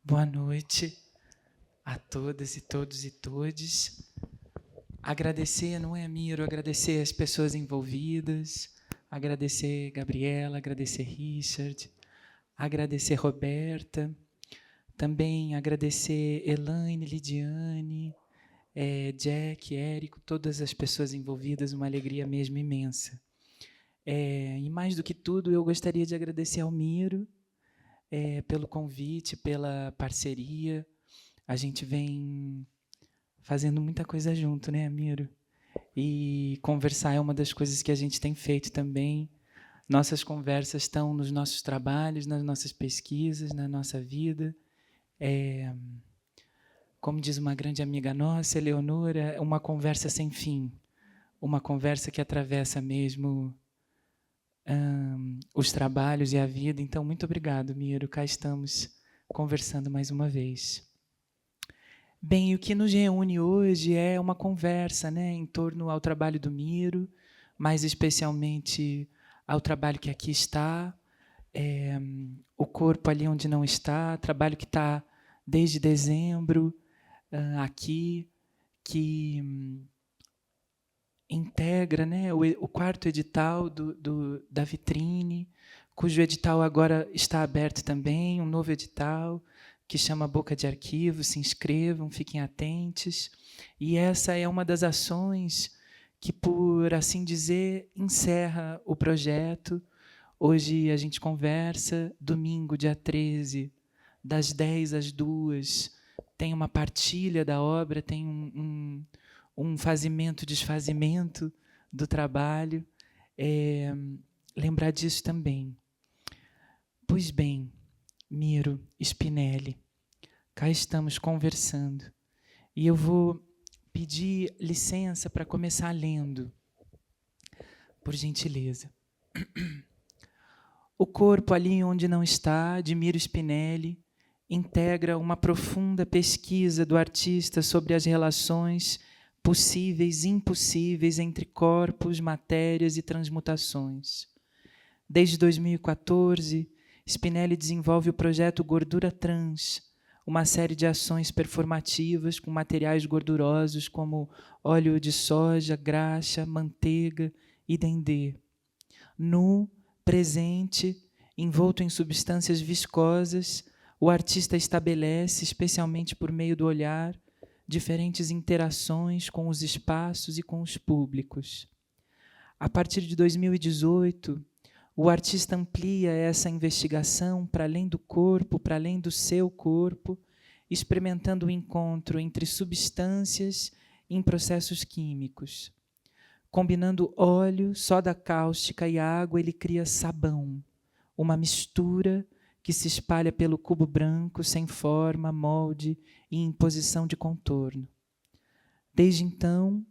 Boa noite a todas e todos e todes. Agradecer, não é, Miro? Agradecer as pessoas envolvidas, agradecer Gabriela, agradecer Richard, agradecer Roberta, também agradecer Elaine, Lidiane, Jack, Érico, todas as pessoas envolvidas, uma alegria mesmo imensa. E mais do que tudo, eu gostaria de agradecer ao Miro pelo convite, pela parceria. A gente vem fazendo muita coisa junto, né, Miro? E conversar é uma das coisas que a gente tem feito também. Nossas conversas estão nos nossos trabalhos, nas nossas pesquisas, na nossa vida. Como diz uma grande amiga nossa, Eleonora, uma conversa sem fim. Uma conversa que atravessa mesmo os trabalhos e a vida. Então, muito obrigado, Miro. Cá estamos conversando mais uma vez. Bem, o que nos reúne hoje é uma conversa, né, em torno ao trabalho do Miro, mais especialmente ao trabalho que aqui está, o corpo ali onde não está, trabalho que está desde dezembro aqui, que integra, né, o quarto edital da vitrine, cujo edital agora está aberto também, um novo edital, que chama Boca de Arquivo. Se inscrevam, fiquem atentos. E essa é uma das ações que, por assim dizer, encerra o projeto. Hoje a gente conversa, domingo, dia 13, das 10 às 2, tem uma partilha da obra, tem um fazimento, desfazimento do trabalho. Lembrar disso também. Pois bem, Miro Spinelli, cá estamos conversando. E eu vou pedir licença para começar lendo, por gentileza. O corpo ali onde não está, de Miro Spinelli, integra uma profunda pesquisa do artista sobre as relações possíveis e impossíveis entre corpos, matérias e transmutações. Desde 2014, Spinelli desenvolve o projeto Gordura Trans, uma série de ações performativas com materiais gordurosos como óleo de soja, graxa, manteiga e dendê. Nu, presente, envolto em substâncias viscosas, o artista estabelece, especialmente por meio do olhar, diferentes interações com os espaços e com os públicos. A partir de 2018, o artista amplia essa investigação para além do corpo, para além do seu corpo, experimentando o encontro entre substâncias em processos químicos. Combinando óleo, soda cáustica e água, ele cria sabão, uma mistura que se espalha pelo cubo branco, sem forma, molde e imposição de contorno. Desde então,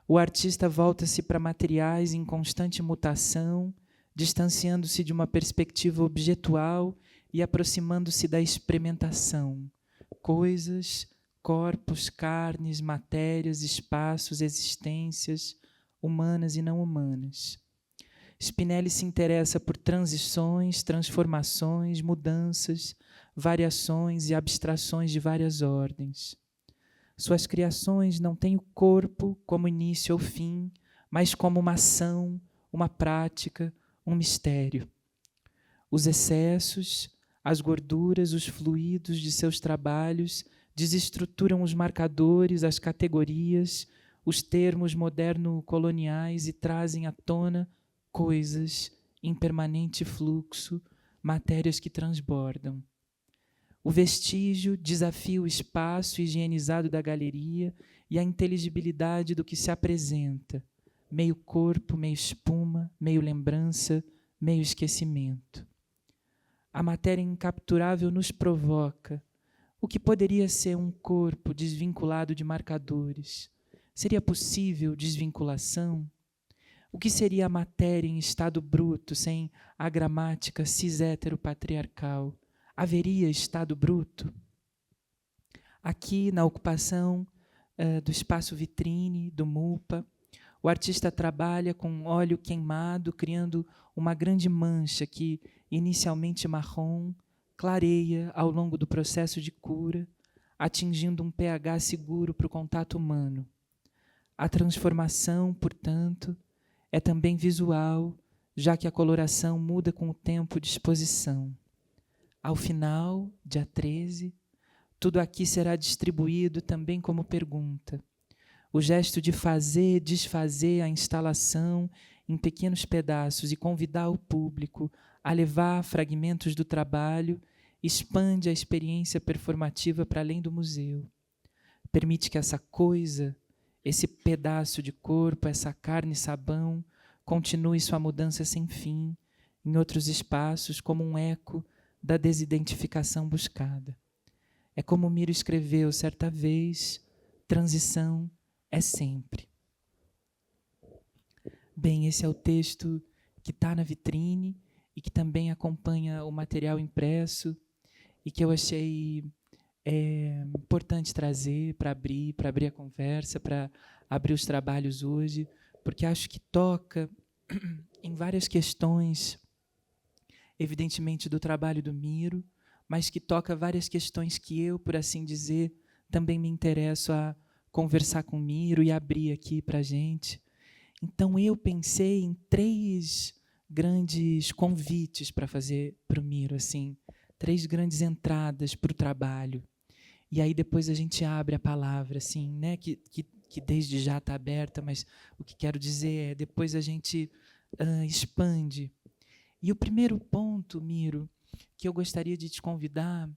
o artista volta-se para materiais em constante mutação, distanciando-se de uma perspectiva objetual e aproximando-se da experimentação. Coisas, corpos, carnes, matérias, espaços, existências, humanas e não humanas. Spinelli se interessa por transições, transformações, mudanças, variações e abstrações de várias ordens. Suas criações não têm o corpo como início ou fim, mas como uma ação, uma prática, um mistério. Os excessos, as gorduras, os fluidos de seus trabalhos desestruturam os marcadores, as categorias, os termos moderno-coloniais e trazem à tona coisas em permanente fluxo, matérias que transbordam. O vestígio desafia o espaço higienizado da galeria e a inteligibilidade do que se apresenta, meio corpo, meio espuma, meio lembrança, meio esquecimento. A matéria incapturável nos provoca. O que poderia ser um corpo desvinculado de marcadores? Seria possível desvinculação? O que seria a matéria em estado bruto, sem a gramática cis-hétero-patriarcal? Haveria estado bruto? Aqui, na ocupação do espaço vitrine, do MUPA, o artista trabalha com óleo queimado, criando uma grande mancha que, inicialmente marrom, clareia ao longo do processo de cura, atingindo um pH seguro para o contato humano. A transformação, portanto, é também visual, já que a coloração muda com o tempo de exposição. Ao final, dia 13, tudo aqui será distribuído também como pergunta. O gesto de fazer, desfazer a instalação em pequenos pedaços e convidar o público a levar fragmentos do trabalho expande a experiência performativa para além do museu. Permite que essa coisa, esse pedaço de corpo, essa carne e sabão, continue sua mudança sem fim em outros espaços como um eco da desidentificação buscada. É como Miro escreveu certa vez, transição é sempre. Bem, esse é o texto que está na vitrine e que também acompanha o material impresso e que eu achei importante trazer para abrir a conversa, para abrir os trabalhos hoje, porque acho que toca em várias questões, evidentemente, do trabalho do Miro, mas que toca várias questões que eu, por assim dizer, também me interesso a conversar com o Miro e abrir aqui para a gente. Então, eu pensei em 3 grandes convites para fazer para o Miro, assim, 3 grandes entradas para o trabalho. E aí depois a gente abre a palavra, assim, né, que desde já está aberta, mas o que quero dizer é, depois a gente expande. E o primeiro ponto, Miro, que eu gostaria de te convidar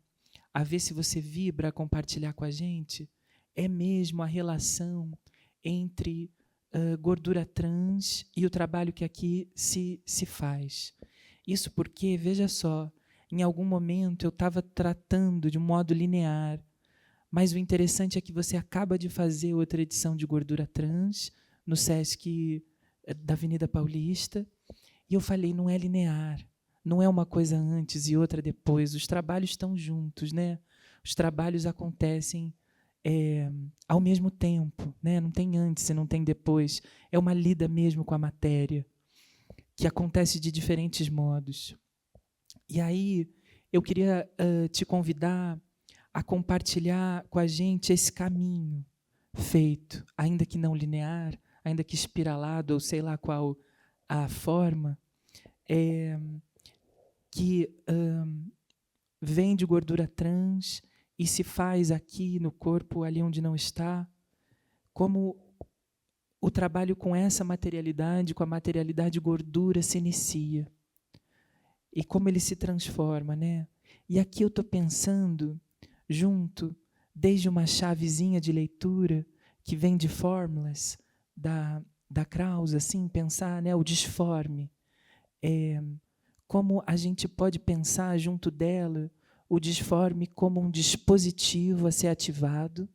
a ver se você vibra a compartilhar com a gente, é mesmo a relação entre gordura trans e o trabalho que aqui se faz. Isso porque, veja só, em algum momento eu estava tratando de um modo linear, mas o interessante é que você acaba de fazer outra edição de Gordura Trans no Sesc da Avenida Paulista, e eu falei, não é linear, não é uma coisa antes e outra depois, os trabalhos estão juntos, né? Os trabalhos acontecem ao mesmo tempo, né? Não tem antes e não tem depois, é uma lida mesmo com a matéria, que acontece de diferentes modos. E aí eu queria te convidar a compartilhar com a gente esse caminho feito, ainda que não linear, ainda que espiralado, ou sei lá qual a forma, que vem de gordura trans e se faz aqui no corpo, ali onde não está, como o trabalho com essa materialidade, com a materialidade gordura se inicia. E como ele se transforma, né? E aqui eu estou pensando junto, desde uma chavezinha de leitura que vem de fórmulas da Krause, assim, pensar, né, o disforme. Como a gente pode pensar junto dela o disforme como um dispositivo a ser ativado,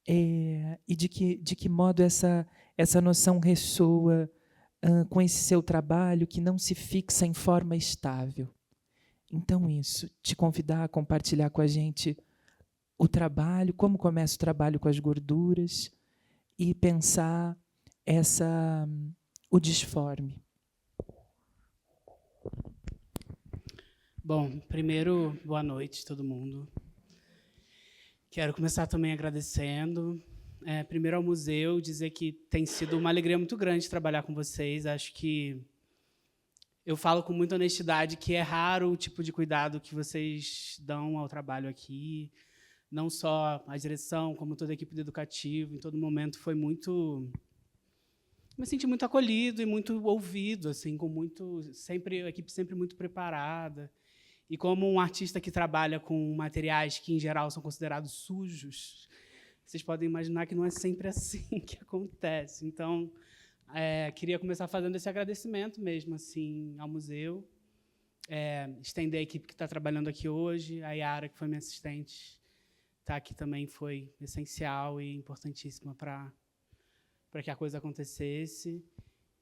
e de que modo essa noção ressoa com esse seu trabalho que não se fixa em forma estável. Então, isso, te convidar a compartilhar com a gente o trabalho, como começa o trabalho com as gorduras e pensar o disforme. Bom, primeiro, boa noite, todo mundo. Quero começar também agradecendo. Primeiro ao museu, dizer que tem sido uma alegria muito grande trabalhar com vocês. Acho que eu falo com muita honestidade que é raro o tipo de cuidado que vocês dão ao trabalho aqui. Não só a direção, como toda a equipe do educativo. Em todo momento foi muito... Me senti muito acolhido e muito ouvido, assim, a equipe sempre muito preparada. E como um artista que trabalha com materiais que, em geral, são considerados sujos, vocês podem imaginar que não é sempre assim que acontece. Então, queria começar fazendo esse agradecimento mesmo assim, ao museu, estender a equipe que está trabalhando aqui hoje, a Yara, que foi minha assistente, tá aqui também, foi essencial e importantíssima para que a coisa acontecesse,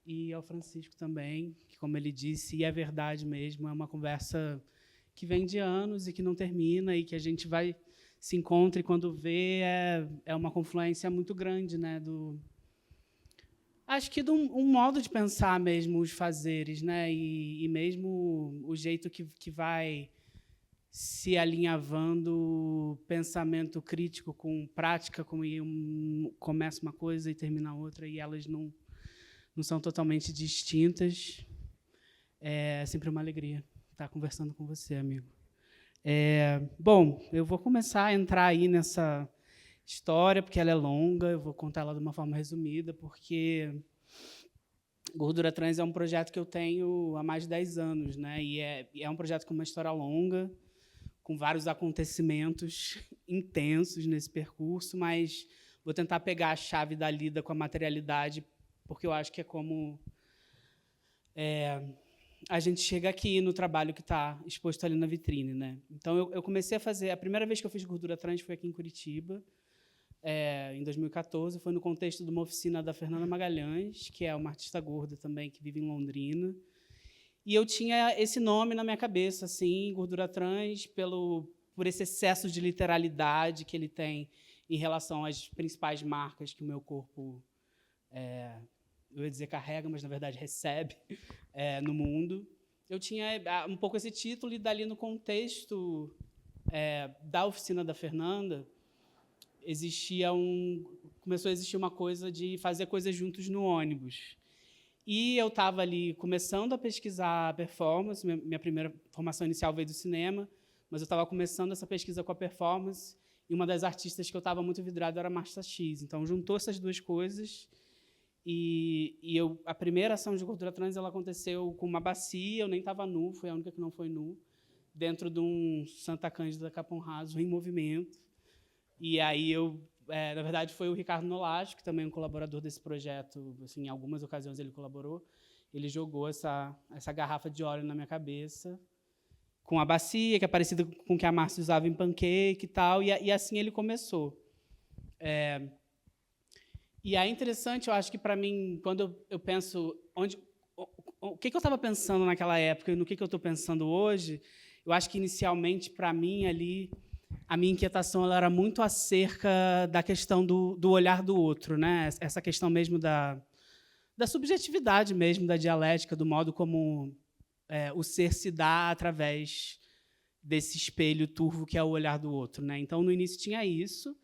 e ao Francisco também, que, como ele disse, e é verdade mesmo, é uma conversa que vem de anos e que não termina, e que a gente vai se encontra e, quando vê, é uma confluência muito grande, né, acho que de um modo de pensar mesmo os fazeres, né, e mesmo o jeito que vai se alinhavando pensamento crítico com prática, como começa uma coisa e termina outra, e elas não são totalmente distintas. É sempre uma alegria estar conversando com você, amigo. Bom, eu vou começar a entrar aí nessa história, porque ela é longa, eu vou contar ela de uma forma resumida, porque Gordura Trans é um projeto que eu tenho há mais de 10 anos, né? E é um projeto com uma história longa, com vários acontecimentos intensos nesse percurso, mas vou tentar pegar a chave da lida com a materialidade, porque eu acho que é como a gente chega aqui no trabalho que está exposto ali na vitrine, né? Então, eu comecei a fazer... A primeira vez que eu fiz Gordura Trans foi aqui em Curitiba, em 2014. Foi no contexto de uma oficina da Fernanda Magalhães, que é uma artista gorda também, que vive em Londrina. E eu tinha esse nome na minha cabeça, assim, Gordura Trans, por esse excesso de literalidade que ele tem em relação às principais marcas que o meu corpo, eu ia dizer carrega, mas, na verdade, recebe no mundo. Eu tinha um pouco esse título, e dali, no contexto da oficina da Fernanda, começou a existir uma coisa de fazer coisas juntos no ônibus. E eu estava ali começando a pesquisar performance, minha primeira formação inicial veio do cinema, mas eu estava começando essa pesquisa com a performance, e uma das artistas que eu estava muito vidrado era a Marcia X. Então, juntou essas duas coisas, a primeira ação de Gordura Trans ela aconteceu com uma bacia, eu nem estava nu, foi a única que não foi nu, dentro de um Santa Cândida Capão Raso em movimento. E aí na verdade, foi o Ricardo Nolasco, que também é um colaborador desse projeto, assim, em algumas ocasiões ele colaborou. Ele jogou essa garrafa de óleo na minha cabeça, com a bacia, que é parecida com o que a Márcia usava em pancake e tal, e assim ele começou. E é interessante, eu acho que, para mim, quando eu penso o que eu estava pensando naquela época e no que eu estou pensando hoje, eu acho que, inicialmente, para mim, ali, a minha inquietação ela era muito acerca da questão do olhar do outro, né? Essa questão mesmo da subjetividade mesmo, da dialética, do modo como o ser se dá através desse espelho turvo que é o olhar do outro, né? Então, no início, tinha isso,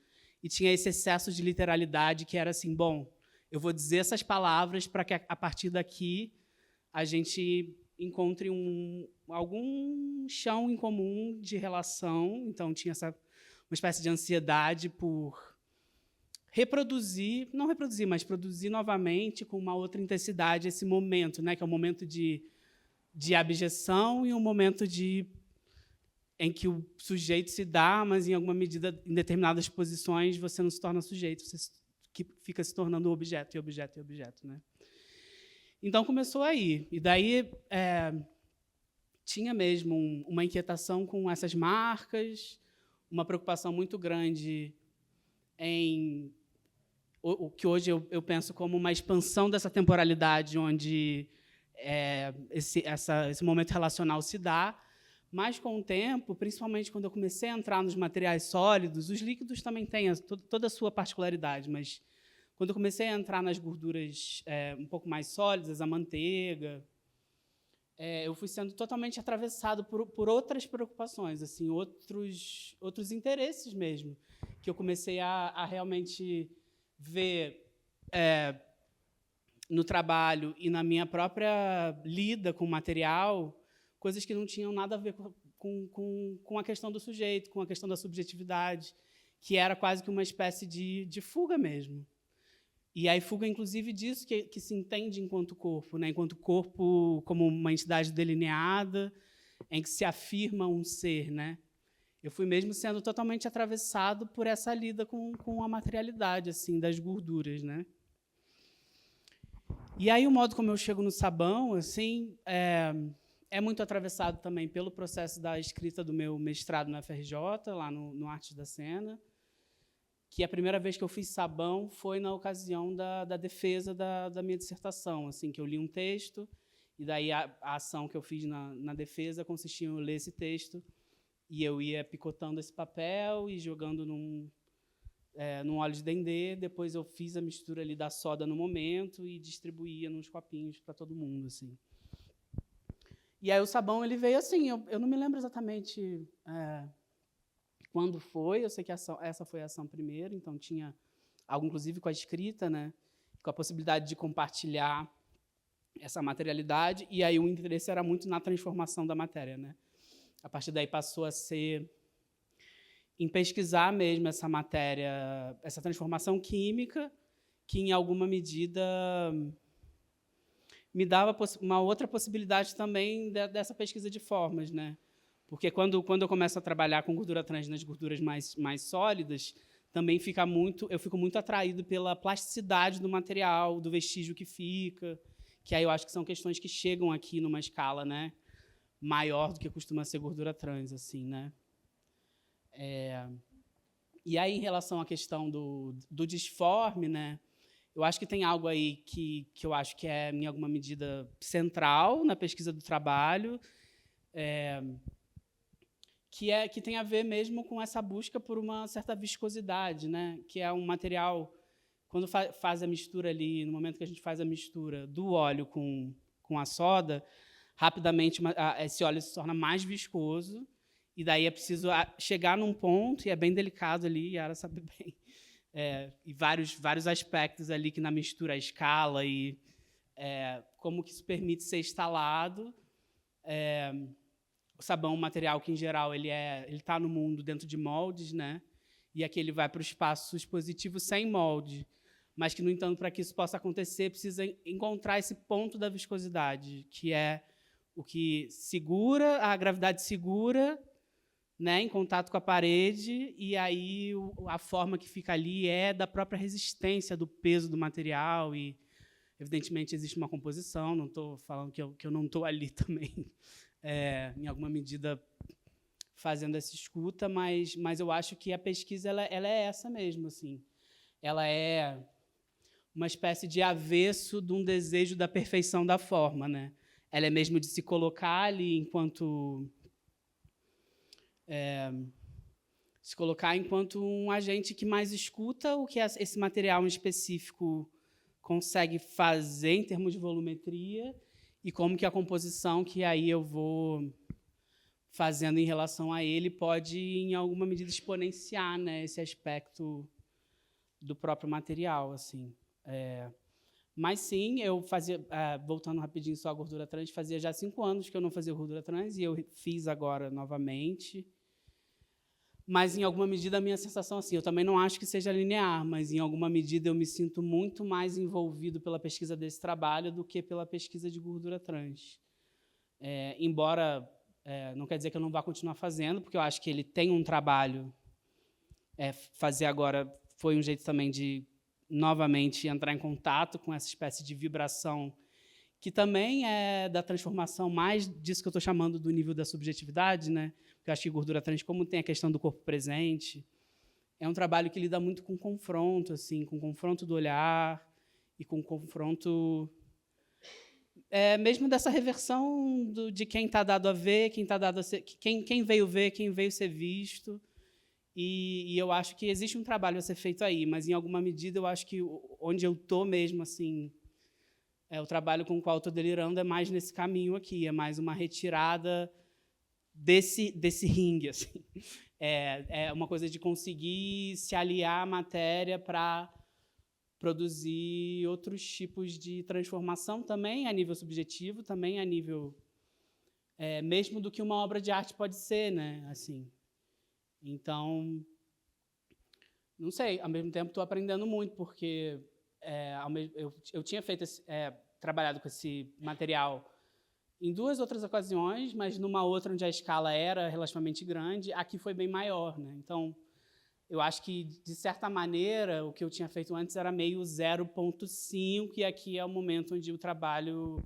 e tinha esse excesso de literalidade que era assim, bom, eu vou dizer essas palavras para que, a partir daqui, a gente encontre algum chão em comum de relação. Então, tinha uma espécie de ansiedade por não reproduzir, mas produzir novamente com uma outra intensidade esse momento, né, que é um momento de abjeção e um momento em que o sujeito se dá, mas, em alguma medida, em determinadas posições, você não se torna sujeito, você fica se tornando objeto, e objeto, e objeto, né? Então, começou aí. E daí tinha mesmo uma inquietação com essas marcas, uma preocupação muito grande em o que hoje eu penso como uma expansão dessa temporalidade, onde esse momento relacional se dá. Mas, com o tempo, principalmente quando eu comecei a entrar nos materiais sólidos, os líquidos também têm toda a sua particularidade, mas quando eu comecei a entrar nas gorduras um pouco mais sólidas, a manteiga, eu fui sendo totalmente atravessado por outras preocupações, assim, outros interesses mesmo, que eu comecei a realmente ver no trabalho e na minha própria lida com o material, coisas que não tinham nada a ver com a questão do sujeito, com a questão da subjetividade, que era quase que uma espécie de fuga mesmo. E aí fuga, inclusive, disso que se entende enquanto corpo, né? Enquanto corpo como uma entidade delineada, em que se afirma um ser, né? Eu fui mesmo sendo totalmente atravessado por essa lida com a materialidade, assim, das gorduras, né? E aí o modo como eu chego no sabão, assim, é muito atravessado também pelo processo da escrita do meu mestrado na FRJ, lá no Artes da Cena, que a primeira vez que eu fiz sabão foi na ocasião da defesa da minha dissertação, assim, que eu li um texto, e daí a ação que eu fiz na defesa consistia em eu ler esse texto, e eu ia picotando esse papel e jogando num óleo de dendê. Depois eu fiz a mistura ali da soda no momento e distribuía nos copinhos para todo mundo, assim. E aí o sabão ele veio assim, eu não me lembro exatamente quando foi, eu sei que essa foi a ação primeiro, então tinha algo, inclusive, com a escrita, né, com a possibilidade de compartilhar essa materialidade, e aí o interesse era muito na transformação da matéria. Né? A partir daí passou a ser em pesquisar mesmo essa matéria, essa transformação química, que, em alguma medida, me dava uma outra possibilidade também dessa pesquisa de formas. Né? Porque, quando eu começo a trabalhar com gordura trans nas gorduras mais sólidas, também eu fico muito atraído pela plasticidade do material, do vestígio que fica, que aí eu acho que são questões que chegam aqui numa escala, né, maior do que costuma ser gordura trans. Assim, né? E aí, em relação à questão do disforme, né, eu acho que tem algo aí que eu acho que é, em alguma medida, central na pesquisa do trabalho, que tem a ver mesmo com essa busca por uma certa viscosidade, né, que é um material, quando faz a mistura ali, no momento que a gente faz a mistura do óleo com a soda, rapidamente esse óleo se torna mais viscoso, e daí é preciso chegar num ponto, e é bem delicado ali, Yara sabe bem, e vários aspectos ali que na mistura a escala e como que isso permite ser instalado. O sabão, um material que, em geral, ele está no mundo dentro de moldes, né? E aqui ele vai para o espaço expositivo sem molde, mas que, no entanto, para que isso possa acontecer, precisa encontrar esse ponto da viscosidade, que é o que segura, a gravidade segura, né, em contato com a parede, e aí a forma que fica ali é da própria resistência, do peso do material, e, evidentemente, existe uma composição, não estou falando que eu não estou ali também, em alguma medida, fazendo essa escuta, mas eu acho que a pesquisa ela é essa mesmo. Assim. Ela é uma espécie de avesso de um desejo da perfeição da forma. Né? Ela é mesmo de se colocar ali enquanto um agente que mais escuta o que esse material em específico consegue fazer em termos de volumetria e como que a composição que aí eu vou fazendo em relação a ele pode, em alguma medida, exponenciar, né, esse aspecto do próprio material. Assim. Mas, sim, eu fazia, voltando rapidinho só à gordura trans, fazia já 5 anos que eu não fazia gordura trans, e eu fiz agora novamente. Mas, em alguma medida, a minha sensação, assim, eu também não acho que seja linear, mas, em alguma medida, eu me sinto muito mais envolvido pela pesquisa desse trabalho do que pela pesquisa de gordura trans. Embora não quer dizer que eu não vá continuar fazendo, porque eu acho que ele tem um trabalho. Fazer agora foi um jeito também de, novamente, entrar em contato com essa espécie de vibração, que também é da transformação mais disso que eu estou chamando do nível da subjetividade, né? Porque eu acho que gordura trans, como tem a questão do corpo presente, é um trabalho que lida muito com confronto, assim, com confronto do olhar e com confronto mesmo dessa reversão de quem está dado a ver, quem está dado a ser, quem veio ver, quem veio ser visto. E eu acho que existe um trabalho a ser feito aí, mas, em alguma medida, eu acho que onde eu estou mesmo, assim, o trabalho com o qual estou delirando é mais nesse caminho aqui, é mais uma retirada desse ringue. Assim. É uma coisa de conseguir se aliar à matéria para produzir outros tipos de transformação, também a nível subjetivo, também a nível mesmo do que uma obra de arte pode ser. Né? Assim. Então, não sei, ao mesmo tempo estou aprendendo muito, porque eu tinha trabalhado com esse material em 2 outras ocasiões, mas numa outra onde a escala era relativamente grande, aqui foi bem maior. Né? Então, eu acho que, de certa maneira, o que eu tinha feito antes era meio 0,5, e aqui é o momento onde o trabalho,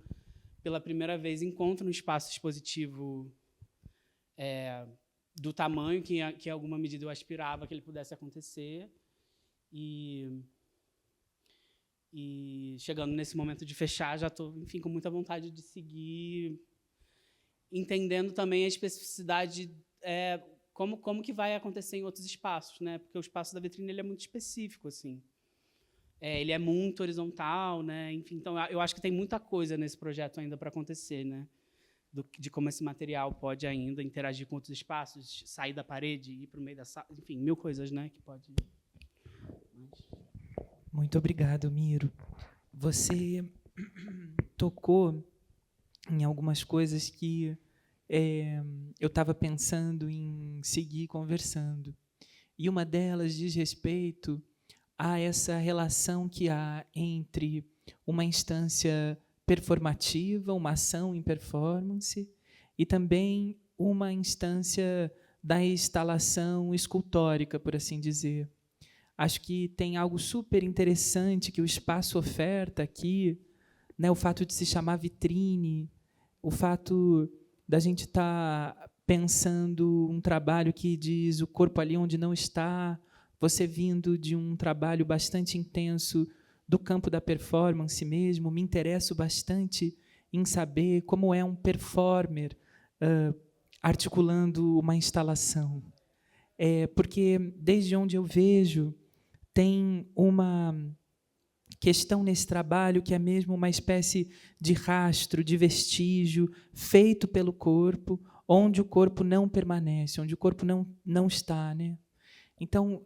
pela primeira vez, encontra um espaço expositivo do tamanho que, em alguma medida, eu aspirava que ele pudesse acontecer. E chegando nesse momento de fechar, já estou, enfim, com muita vontade de seguir, entendendo também a especificidade, como que vai acontecer em outros espaços, né? Porque o espaço da vitrine ele é muito específico, assim. Ele é muito horizontal, né? Enfim, então eu acho que tem muita coisa nesse projeto ainda para acontecer, né? de como esse material pode ainda interagir com outros espaços, sair da parede, ir para o meio da sala, enfim, mil coisas, né, que pode... Muito obrigado, Miro. Você tocou em algumas coisas que eu estava pensando em seguir conversando. E uma delas diz respeito a essa relação que há entre uma instância performativa, uma ação em performance, e também uma instância da instalação escultórica, por assim dizer. Acho que tem algo super interessante que o espaço oferta aqui, né? O fato de se chamar vitrine, o fato da gente estar pensando um trabalho que diz o corpo ali onde não está, você vindo de um trabalho bastante intenso do campo da performance mesmo, me interesso bastante em saber como é um performer articulando uma instalação. Porque, desde onde eu vejo, tem uma questão nesse trabalho que é mesmo uma espécie de rastro, de vestígio, feito pelo corpo, onde o corpo não permanece, onde o corpo não está, né? Então,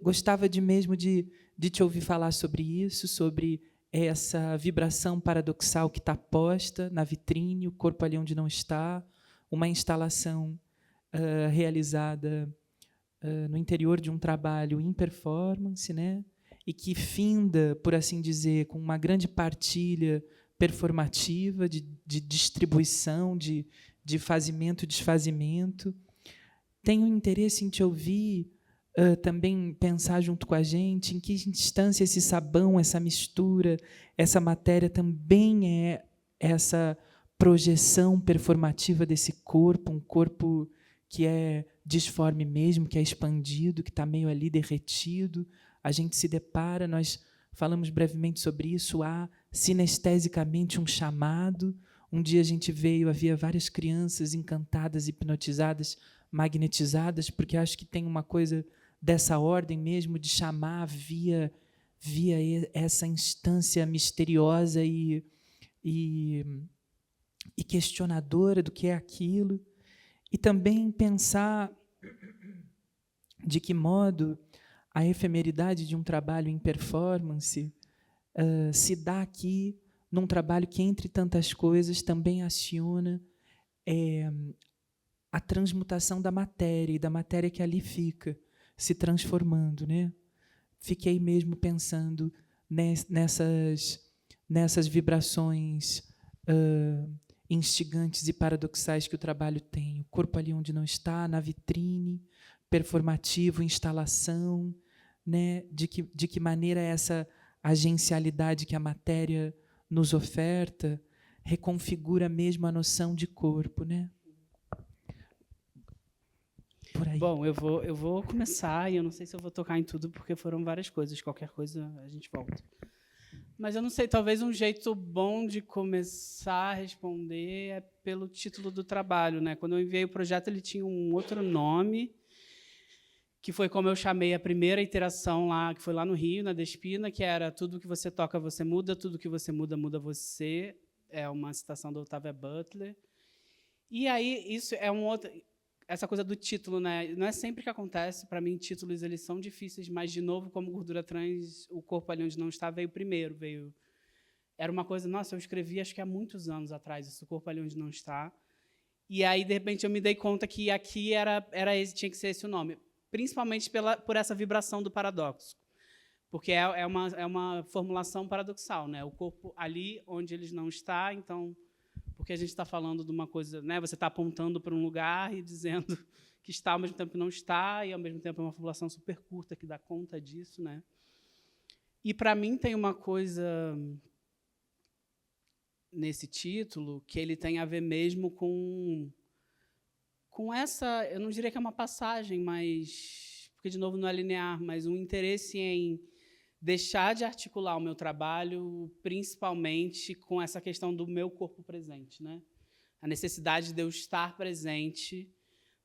gostava mesmo de te ouvir falar sobre isso, sobre essa vibração paradoxal que está posta na vitrine, o corpo ali onde não está, uma instalação realizada no interior de um trabalho em performance, né? E que finda, por assim dizer, com uma grande partilha performativa de distribuição, de fazimento e desfazimento. Tenho interesse em te ouvir também pensar junto com a gente em que instância esse sabão, essa mistura, essa matéria também é essa projeção performativa desse corpo, um corpo que é disforme mesmo, que é expandido, que está meio ali derretido. A gente se depara, nós falamos brevemente sobre isso, há sinestesicamente um chamado. Um dia a gente veio, havia várias crianças encantadas, hipnotizadas, magnetizadas, porque acho que tem uma coisa dessa ordem mesmo, de chamar via essa instância misteriosa e questionadora do que é aquilo. E também pensar de que modo a efemeridade de um trabalho em performance se dá aqui num trabalho que, entre tantas coisas, também aciona a transmutação da matéria, e da matéria que ali fica, se transformando, né? Fiquei mesmo pensando nessas vibrações instigantes e paradoxais que o trabalho tem. O corpo ali onde não está, na vitrine, performativo, instalação, né? De que maneira essa agencialidade que a matéria nos oferta reconfigura mesmo a noção de corpo, né? Por aí. Bom, eu vou começar, e eu não sei se eu vou tocar em tudo, porque foram várias coisas. Qualquer coisa, a gente volta. Mas eu não sei, talvez um jeito bom de começar a responder é pelo título do trabalho, né? Quando eu enviei o projeto, ele tinha um outro nome, que foi como eu chamei a primeira iteração lá, que foi lá no Rio, na Despina, que era tudo que você toca, você muda, tudo que você muda, muda você. É uma citação da Octavia Butler. E aí, isso é um outro... Essa coisa do título, né? Não é sempre que acontece. Para mim, títulos eles são difíceis, mas, de novo, como Gordura Trans, o corpo ali onde não está veio primeiro. Era uma coisa... Nossa, eu escrevi, acho que há muitos anos atrás, isso, o corpo ali onde não está. E aí, de repente, eu me dei conta que aqui tinha que ser esse o nome. Principalmente por essa vibração do paradoxo. Porque é uma formulação paradoxal, né? O corpo ali onde ele não está, então... Porque a gente está falando de uma coisa, né? Você está apontando para um lugar e dizendo que está, ao mesmo tempo que não está, e, ao mesmo tempo, é uma formulação super curta que dá conta disso, né? E, para mim, tem uma coisa nesse título que ele tem a ver mesmo com essa... Eu não diria que é uma passagem, mas... Porque, de novo, não é linear, mas um interesse em deixar de articular o meu trabalho, principalmente com essa questão do meu corpo presente, né? A necessidade de eu estar presente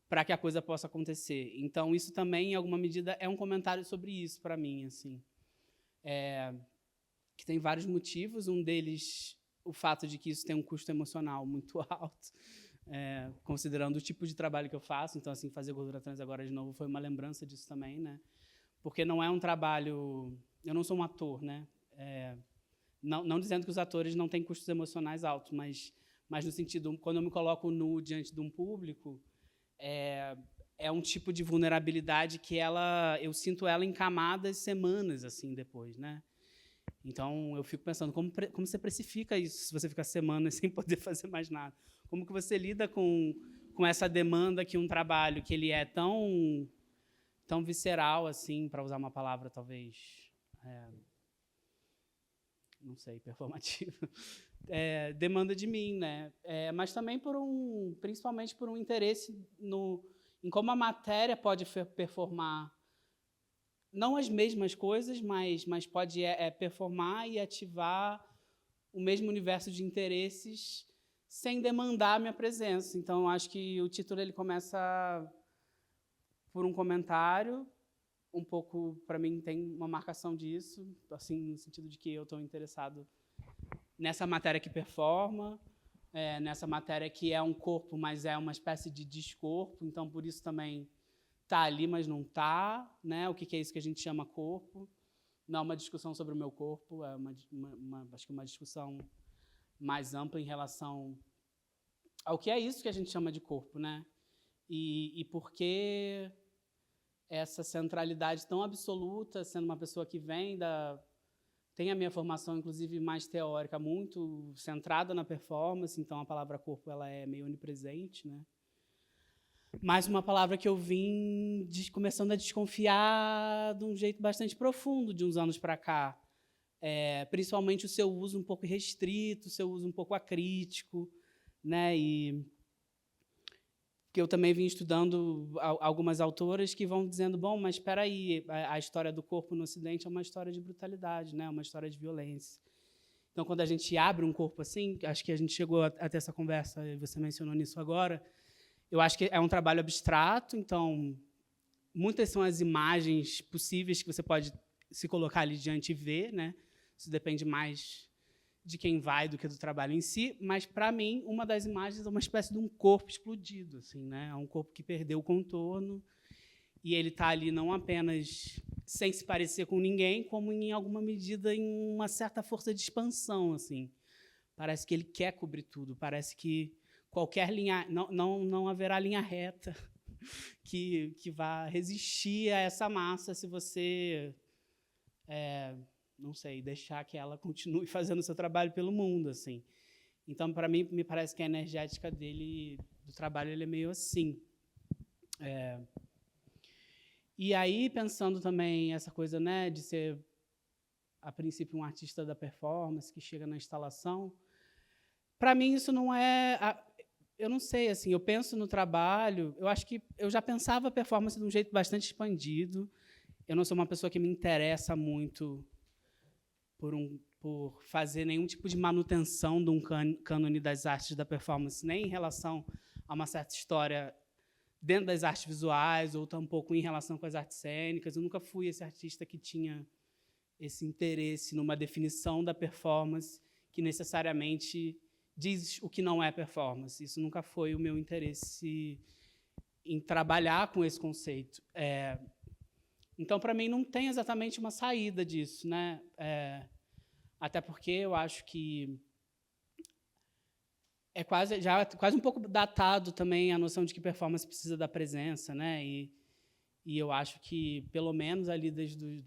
para que a coisa possa acontecer. Então, isso também, em alguma medida, é um comentário sobre isso para mim, assim. Que tem vários motivos. Um deles, o fato de que isso tem um custo emocional muito alto. considerando o tipo de trabalho que eu faço. Então, assim, fazer Gordura Trans agora de novo foi uma lembrança disso também, né? Porque não é um trabalho... Eu não sou um ator, né? Não dizendo que os atores não têm custos emocionais altos, mas no sentido, quando eu me coloco nu diante de um público, é um tipo de vulnerabilidade que eu sinto ela em camadas semanas assim depois, né? Então eu fico pensando como você precifica isso se você ficar semanas sem poder fazer mais nada? Como que você lida com essa demanda que um trabalho que ele é tão visceral assim, para usar uma palavra talvez não sei, performativo, demanda de mim, né? Mas também principalmente por um interesse em como a matéria pode performar, não as mesmas coisas, mas pode performar e ativar o mesmo universo de interesses sem demandar a minha presença. Então, acho que o título ele começa por um comentário, um pouco, para mim, tem uma marcação disso, assim, no sentido de que eu estou interessado nessa matéria que performa, nessa matéria que é um corpo, mas é uma espécie de descorpo, então, por isso também está ali, mas não está, né? O que é isso que a gente chama corpo? Não é uma discussão sobre o meu corpo, acho que uma discussão mais ampla em relação ao que é isso que a gente chama de corpo, né? E por que essa centralidade tão absoluta, sendo uma pessoa que tem a minha formação, inclusive, mais teórica, muito centrada na performance, então a palavra corpo ela é meio onipresente, né? Mas uma palavra que eu vim começando a desconfiar de um jeito bastante profundo de uns anos para cá, principalmente o seu uso um pouco restrito, o seu uso um pouco acrítico, né? E que eu também vim estudando algumas autoras que vão dizendo, bom, mas espera aí, a história do corpo no Ocidente é uma história de brutalidade, né? Uma história de violência. Então, quando a gente abre um corpo assim, acho que a gente chegou a ter essa conversa, e você mencionou nisso agora, eu acho que é um trabalho abstrato, então, muitas são as imagens possíveis que você pode se colocar ali diante e ver, né? Isso depende mais de quem vai do que do trabalho em si, mas, para mim, uma das imagens é uma espécie de um corpo explodido, assim, né? É um corpo que perdeu o contorno e ele está ali não apenas sem se parecer com ninguém, como, em alguma medida, em uma certa força de expansão, assim. Parece que ele quer cobrir tudo, parece que qualquer linha... Não haverá linha reta que vá resistir a essa massa se você... não sei, deixar que ela continue fazendo o seu trabalho pelo mundo, assim. Então, para mim, me parece que a energética do trabalho, ele é meio assim. E aí, pensando também essa coisa, né, de ser, a princípio, um artista da performance que chega na instalação, para mim isso não é... Eu não sei, assim, eu penso no trabalho, eu acho que eu já pensava a performance de um jeito bastante expandido. Eu não sou uma pessoa que me interessa muito por fazer nenhum tipo de manutenção de um cânone das artes da performance, nem em relação a uma certa história dentro das artes visuais, ou tampouco em relação com as artes cênicas. Eu nunca fui esse artista que tinha esse interesse numa definição da performance que necessariamente diz o que não é performance. Isso nunca foi o meu interesse em trabalhar com esse conceito. Então, para mim, não tem exatamente uma saída disso, né? Até porque eu acho que é quase um pouco datado também a noção de que performance precisa da presença, né? E eu acho que, pelo menos ali desde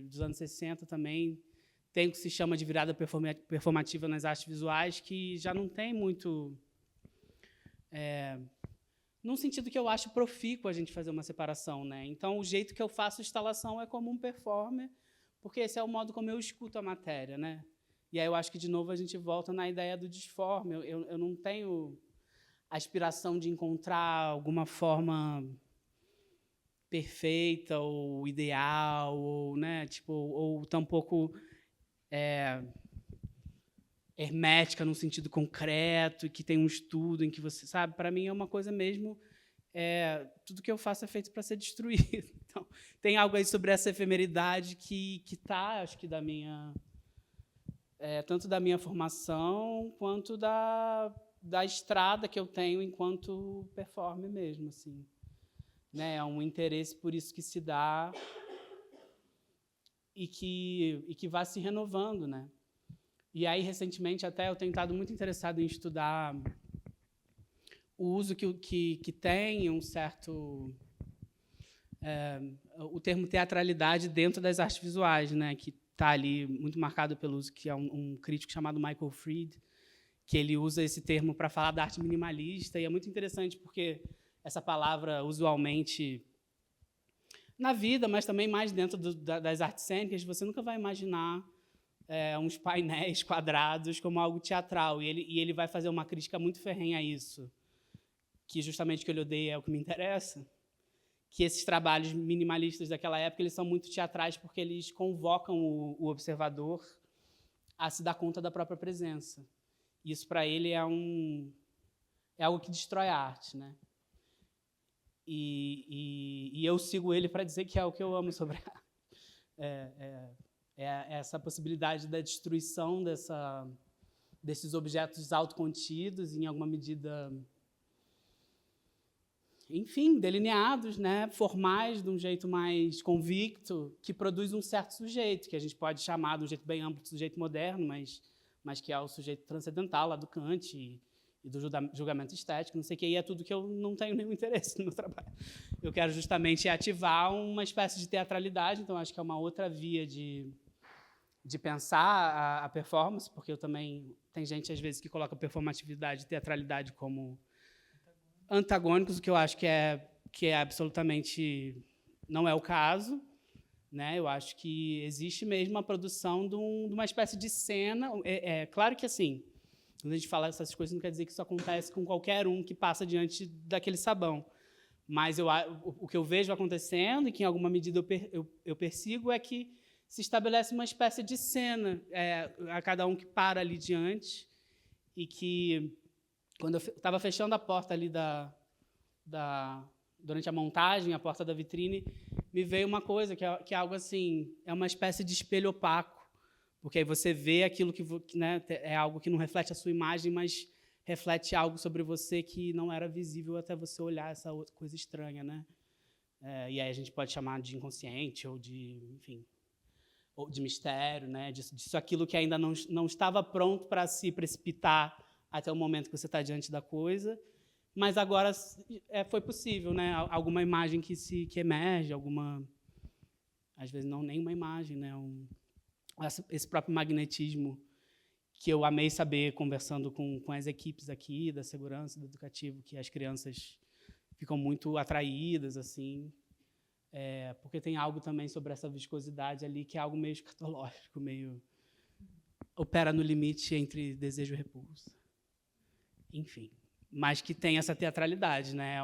dos anos 60 também, tem o que se chama de virada performativa nas artes visuais, que já não tem muito... num sentido que eu acho profícuo a gente fazer uma separação, né? Então, o jeito que eu faço instalação é como um performer, porque esse é o modo como eu escuto a matéria, né? E aí eu acho que, de novo, a gente volta na ideia do disforme. Eu não tenho a aspiração de encontrar alguma forma perfeita ou ideal, ou, né, tipo, ou tampouco hermética no sentido concreto, que tem um estudo em que você sabe. Para mim é uma coisa mesmo, tudo que eu faço é feito para ser destruído. Então, tem algo aí sobre essa efemeridade que está, acho que, tanto da minha formação quanto da da estrada que eu tenho enquanto performer mesmo, assim, né? É um interesse por isso que se dá e que vai se renovando, né? E aí, recentemente, até eu tenho estado muito interessado em estudar o uso que tem um certo... o termo teatralidade dentro das artes visuais, né? Que está ali muito marcado pelo uso, que é um crítico chamado Michael Fried, que ele usa esse termo para falar da arte minimalista, e é muito interessante porque essa palavra, usualmente, na vida, mas também mais dentro das artes cênicas, você nunca vai imaginar uns painéis quadrados como algo teatral, e ele vai fazer uma crítica muito ferrenha a isso, que justamente o que ele odeia é o que me interessa, que esses trabalhos minimalistas daquela época eles são muito teatrais porque eles convocam o observador a se dar conta da própria presença. Isso, para ele, é algo que destrói a arte, né? E eu sigo ele para dizer que é o que eu amo sobre a arte. Essa possibilidade da destruição desses objetos autocontidos, em alguma medida, enfim, delineados, né? Formais, de um jeito mais convicto, que produz um certo sujeito, que a gente pode chamar, de um jeito bem amplo, de sujeito moderno, mas que é o sujeito transcendental lá do Kant e do julgamento estético, não sei o quê, e é tudo que eu não tenho nenhum interesse no meu trabalho. Eu quero justamente ativar uma espécie de teatralidade, então acho que é uma outra via de pensar a performance, porque eu também... Tem gente, às vezes, que coloca performatividade e teatralidade como antagônicos, o que eu acho que é absolutamente... não é o caso, né? Eu acho que existe mesmo a produção de uma espécie de cena. Claro que, assim, quando a gente fala essas coisas, não quer dizer que isso acontece com qualquer um que passa diante daquele sabão. Mas o que eu vejo acontecendo, e que, em alguma medida, eu persigo, é que se estabelece uma espécie de cena a cada um que para ali diante, e que, quando eu estava fechando a porta ali durante a montagem, a porta da vitrine, me veio uma coisa, que é algo assim, é uma espécie de espelho opaco, porque aí você vê aquilo que, né, é algo que não reflete a sua imagem, mas reflete algo sobre você que não era visível até você olhar essa outra coisa estranha, né? E aí a gente pode chamar de inconsciente ou de, enfim, ou de mistério, né? Disso aquilo que ainda não estava pronto para se precipitar até o momento que você está diante da coisa, mas agora foi possível, né? Alguma imagem que emerge, às vezes não nem uma imagem, né? Esse próprio magnetismo que eu amei saber conversando com as equipes aqui da segurança, do educativo, que as crianças ficam muito atraídas, assim, porque tem algo também sobre essa viscosidade ali que é algo meio escatológico, meio opera no limite entre desejo e repulsa. Enfim, mas que tem essa teatralidade, né?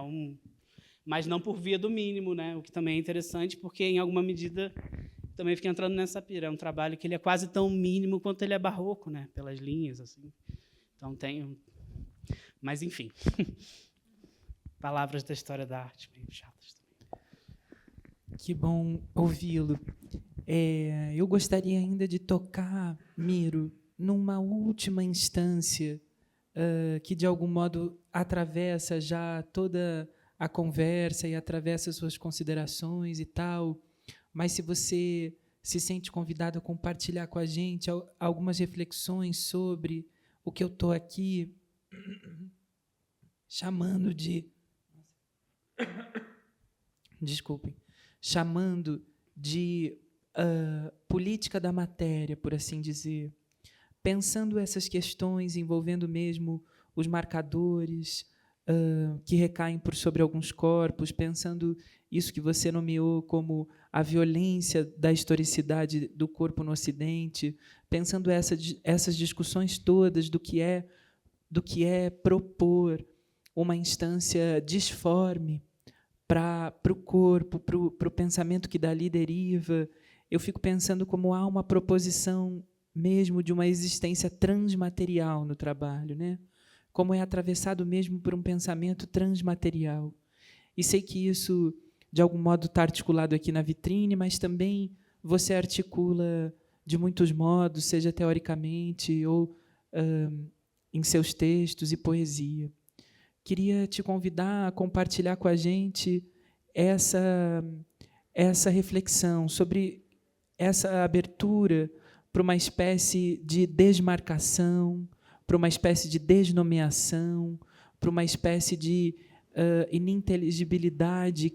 Mas não por via do mínimo, né? O que também é interessante, porque, em alguma medida, também fica entrando nessa pira. É um trabalho que ele é quase tão mínimo quanto ele é barroco, né? Pelas linhas, assim. Então, mas, enfim. Palavras da história da arte, meio chatas também. Que bom ouvi-lo. Eu gostaria ainda de tocar, Miro, numa última instância que, de algum modo, atravessa já toda a conversa e atravessa suas considerações e tal, mas se você se sente convidado a compartilhar com a gente algumas reflexões sobre o que eu estou aqui chamando de... Desculpem. Chamando de política da matéria, por assim dizer, pensando essas questões envolvendo mesmo os marcadores que recaem sobre alguns corpos, pensando isso que você nomeou como a violência da historicidade do corpo no Ocidente, pensando essas discussões todas do que é propor uma instância disforme para o corpo, para o pensamento que dali deriva. Eu fico pensando como há uma proposição mesmo de uma existência transmaterial no trabalho, né? Como é atravessado mesmo por um pensamento transmaterial. E sei que isso, de algum modo, está articulado aqui na vitrine, mas também você articula de muitos modos, seja teoricamente ou em seus textos e poesia. Queria te convidar a compartilhar com a gente essa reflexão sobre essa abertura para uma espécie de desmarcação, para uma espécie de desnomeação, para uma espécie de ininteligibilidade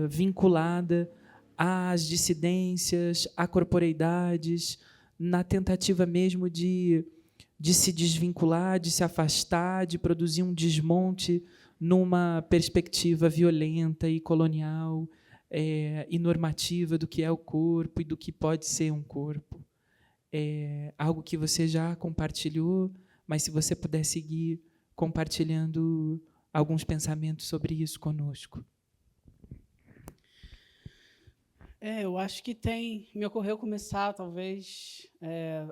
vinculada às dissidências, a corporeidades, na tentativa mesmo de se desvincular, de se afastar, de produzir um desmonte numa perspectiva violenta e colonial e normativa do que é o corpo e do que pode ser um corpo. É algo que você já compartilhou, mas se você puder seguir compartilhando alguns pensamentos sobre isso conosco. Eu acho que me ocorreu começar, talvez,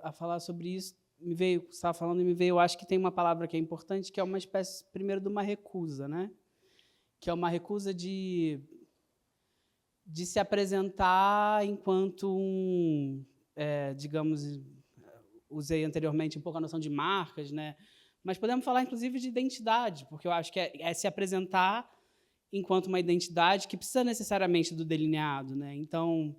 a falar sobre isso. Você estava falando e me veio, eu acho que tem uma palavra que é importante, que é uma espécie, primeiro, de uma recusa, né? Que é uma recusa de se apresentar enquanto digamos, usei anteriormente um pouco a noção de marcas, né? Mas podemos falar, inclusive, de identidade, porque eu acho que é se apresentar enquanto uma identidade que precisa necessariamente do delineado, né? Então,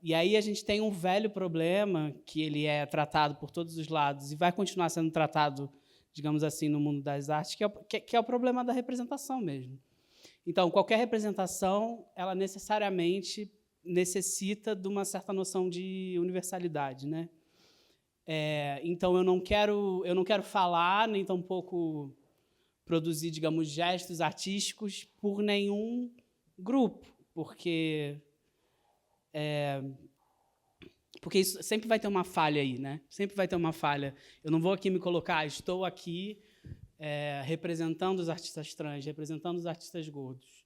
e aí a gente tem um velho problema que ele é tratado por todos os lados e vai continuar sendo tratado, digamos assim, no mundo das artes, que é o problema da representação mesmo. Então, qualquer representação, ela necessariamente necessita de uma certa noção de universalidade, né? Então, eu não quero falar, nem tampouco produzir, digamos, gestos artísticos por nenhum grupo, porque isso sempre vai ter uma falha aí, né? Sempre vai ter uma falha. Eu não vou aqui me colocar, estou aqui representando os artistas trans, representando os artistas gordos.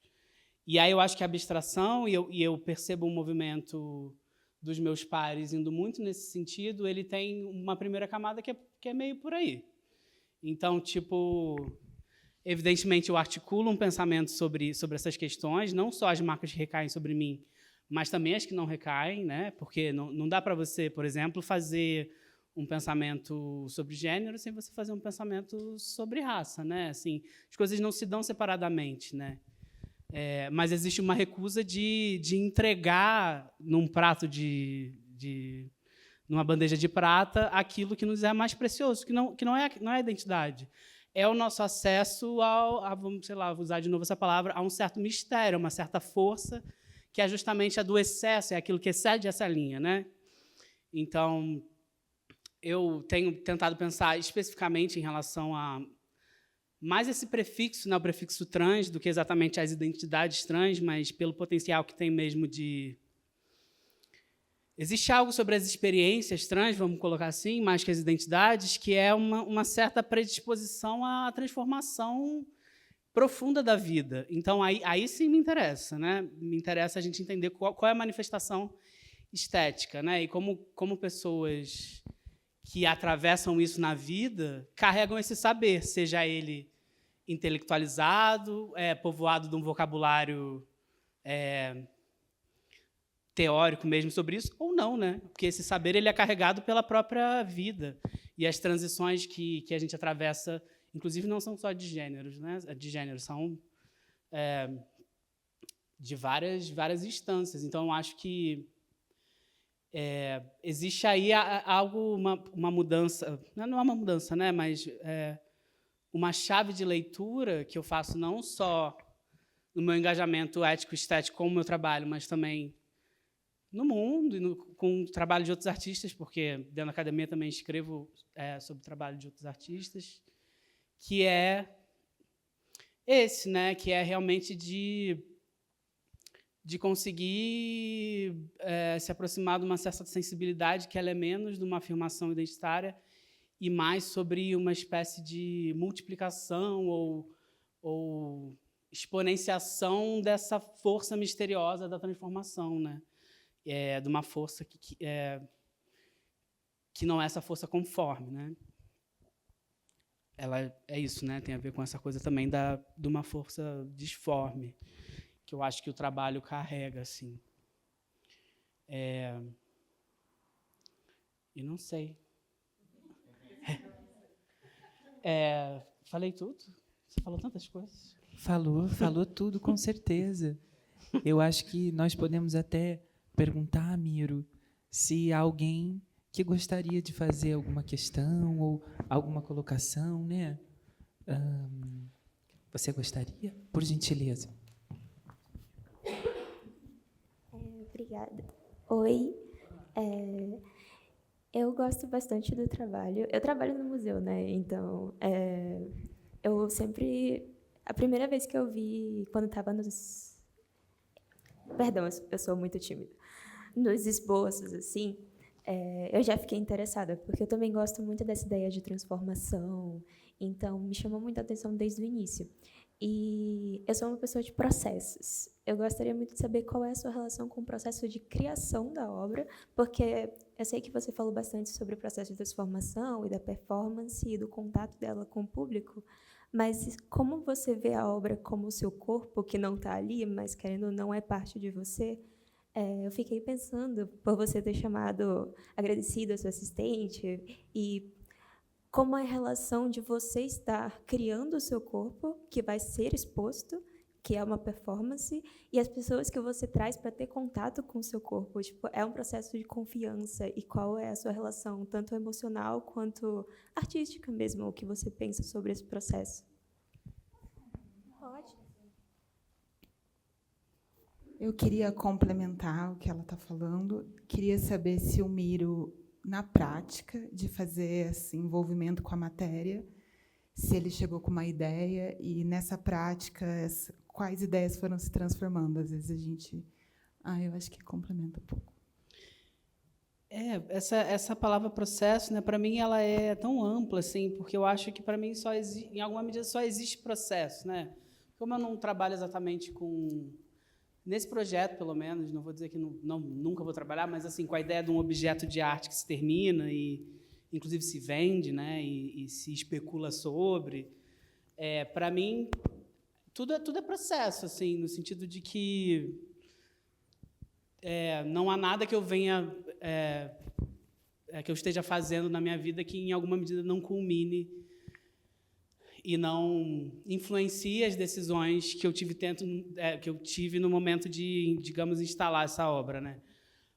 E aí eu acho que a abstração, e eu percebo um movimento dos meus pares indo muito nesse sentido, ele tem uma primeira camada que é meio por aí. Então, tipo, evidentemente, eu articulo um pensamento sobre essas questões, não só as marcas que recaem sobre mim, mas também as que não recaem, né? Porque não dá para você, por exemplo, fazer um pensamento sobre gênero sem você fazer um pensamento sobre raça, né? Assim, as coisas não se dão separadamente, né? Mas existe uma recusa de entregar num prato numa bandeja de prata aquilo que nos é mais precioso, que não é a identidade. É o nosso acesso vamos, sei lá, vou usar de novo essa palavra, a um certo mistério, uma certa força, que é justamente a do excesso, é aquilo que excede essa linha, né? Então, eu tenho tentado pensar especificamente em relação a mais esse prefixo, né, o prefixo trans, do que exatamente as identidades trans, mas pelo potencial que tem mesmo de... Existe algo sobre as experiências trans, vamos colocar assim, mais que as identidades, que é uma certa predisposição à transformação profunda da vida. Então, aí sim me interessa, né? Me interessa a gente entender qual é a manifestação estética, né? E como pessoas que atravessam isso na vida carregam esse saber, seja ele intelectualizado, povoado de um vocabulário teórico mesmo sobre isso, ou não, né? Porque esse saber ele é carregado pela própria vida. E as transições que a gente atravessa, inclusive, não são só de gêneros, né? De gênero, são de várias instâncias. Então, eu acho que existe aí algo, uma mudança, não é uma mudança, né? Mas uma chave de leitura que eu faço não só no meu engajamento ético-estético com o meu trabalho, mas também no mundo e com o trabalho de outros artistas, porque dentro da academia também escrevo sobre o trabalho de outros artistas, que é esse, né? Que é realmente de conseguir se aproximar de uma certa sensibilidade que ela é menos de uma afirmação identitária e mais sobre uma espécie de multiplicação ou exponenciação dessa força misteriosa da transformação, né? De uma força que não é essa força conforme, né? Ela é isso, né? Tem a ver com essa coisa também de uma força disforme, que eu acho que o trabalho carrega, assim. E não sei. Falei tudo? Você falou tantas coisas. Falou tudo, com certeza. Eu acho que nós podemos até perguntar, Miro, se há alguém que gostaria de fazer alguma questão ou alguma colocação, né? Você gostaria? Por gentileza. Obrigada. Oi. Eu gosto bastante do trabalho. Eu trabalho no museu, né? Então, eu sempre... A primeira vez que eu vi, quando estava nos... Perdão, eu sou muito tímida. Nos esboços, assim, eu já fiquei interessada, porque eu também gosto muito dessa ideia de transformação. Então, me chamou muita atenção desde o início. E eu sou uma pessoa de processos. Eu gostaria muito de saber qual é a sua relação com o processo de criação da obra, porque eu sei que você falou bastante sobre o processo de transformação e da performance e do contato dela com o público, mas como você vê a obra como o seu corpo, que não está ali, mas, querendo ou não, é parte de você? Eu fiquei pensando, por você ter agradecido a sua assistente, e como é a relação de você estar criando o seu corpo, que vai ser exposto, que é uma performance, e as pessoas que você traz para ter contato com o seu corpo. Tipo, é um processo de confiança. E qual é a sua relação, tanto emocional quanto artística mesmo, o que você pensa sobre esse processo? Pode. Eu queria complementar o que ela está falando. Queria saber se o Miro, na prática de fazer esse envolvimento com a matéria, se ele chegou com uma ideia e, nessa prática, quais ideias foram se transformando. Às vezes a gente... eu acho que complementa um pouco. Essa palavra processo, né, para mim, ela é tão ampla, assim, porque eu acho que, para mim, em alguma medida, só existe processo. Né? Como eu não trabalho exatamente com... Nesse projeto, pelo menos, não vou dizer que nunca vou trabalhar, mas assim, com a ideia de um objeto de arte que se termina e, inclusive, se vende, né, e se especula sobre. Para mim, tudo é processo, assim, no sentido de que não há nada que eu venha, que eu esteja fazendo na minha vida que, em alguma medida, não culmine e não influencie as decisões que eu tive no momento de, digamos, instalar essa obra, né?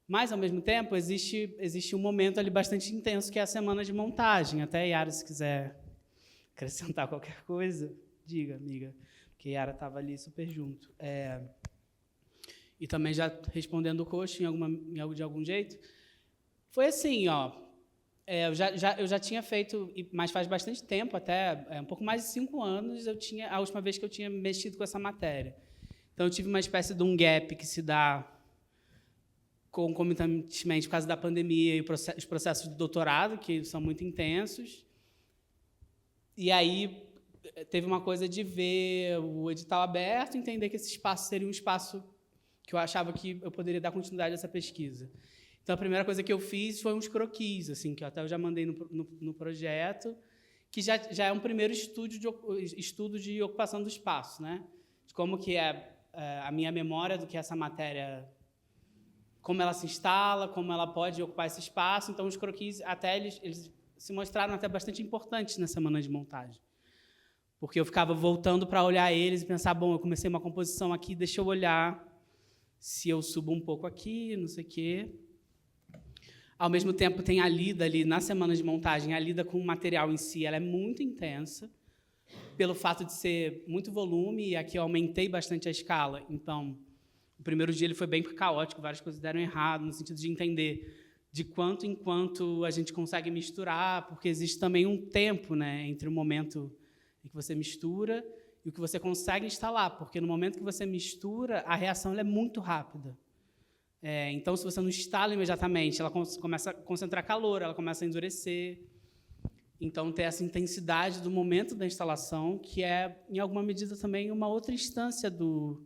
Mas, ao mesmo tempo, existe um momento ali bastante intenso, que é a semana de montagem. Até a Yara, se quiser acrescentar qualquer coisa, diga, amiga, porque a Yara estava ali super junto. E também já respondendo o coach de algum jeito, foi assim, eu já tinha feito, mas faz bastante tempo, até um pouco mais de 5 anos, a última vez que eu tinha mexido com essa matéria. Então, eu tive uma espécie de um gap que se dá concomitantemente por causa da pandemia e os processos de doutorado, que são muito intensos. E aí teve uma coisa de ver o edital aberto, entender que esse espaço seria um espaço que eu achava que eu poderia dar continuidade a essa pesquisa. Então, a primeira coisa que eu fiz foi uns croquis, assim, que até eu já mandei no projeto, que já é um primeiro estudo de ocupação do espaço, né? De como que é a minha memória do que essa matéria, como ela se instala, como ela pode ocupar esse espaço. Então, os croquis, até eles se mostraram até bastante importantes na semana de montagem, porque eu ficava voltando para olhar eles e pensar, bom, eu comecei uma composição aqui, deixa eu olhar se eu subo um pouco aqui, não sei o quê. Ao mesmo tempo, tem a lida ali, na semana de montagem, a lida com o material em si, ela é muito intensa, pelo fato de ser muito volume, e aqui eu aumentei bastante a escala. Então, o primeiro dia ele foi bem caótico, várias coisas deram errado, no sentido de entender de quanto em quanto a gente consegue misturar, porque existe também um tempo, né, entre o momento em que você mistura e o que você consegue instalar, porque no momento que você mistura, a reação ela é muito rápida. Então, se você não instala imediatamente, ela começa a concentrar calor, ela começa a endurecer. Então, tem essa intensidade do momento da instalação, que é, em alguma medida, também uma outra instância do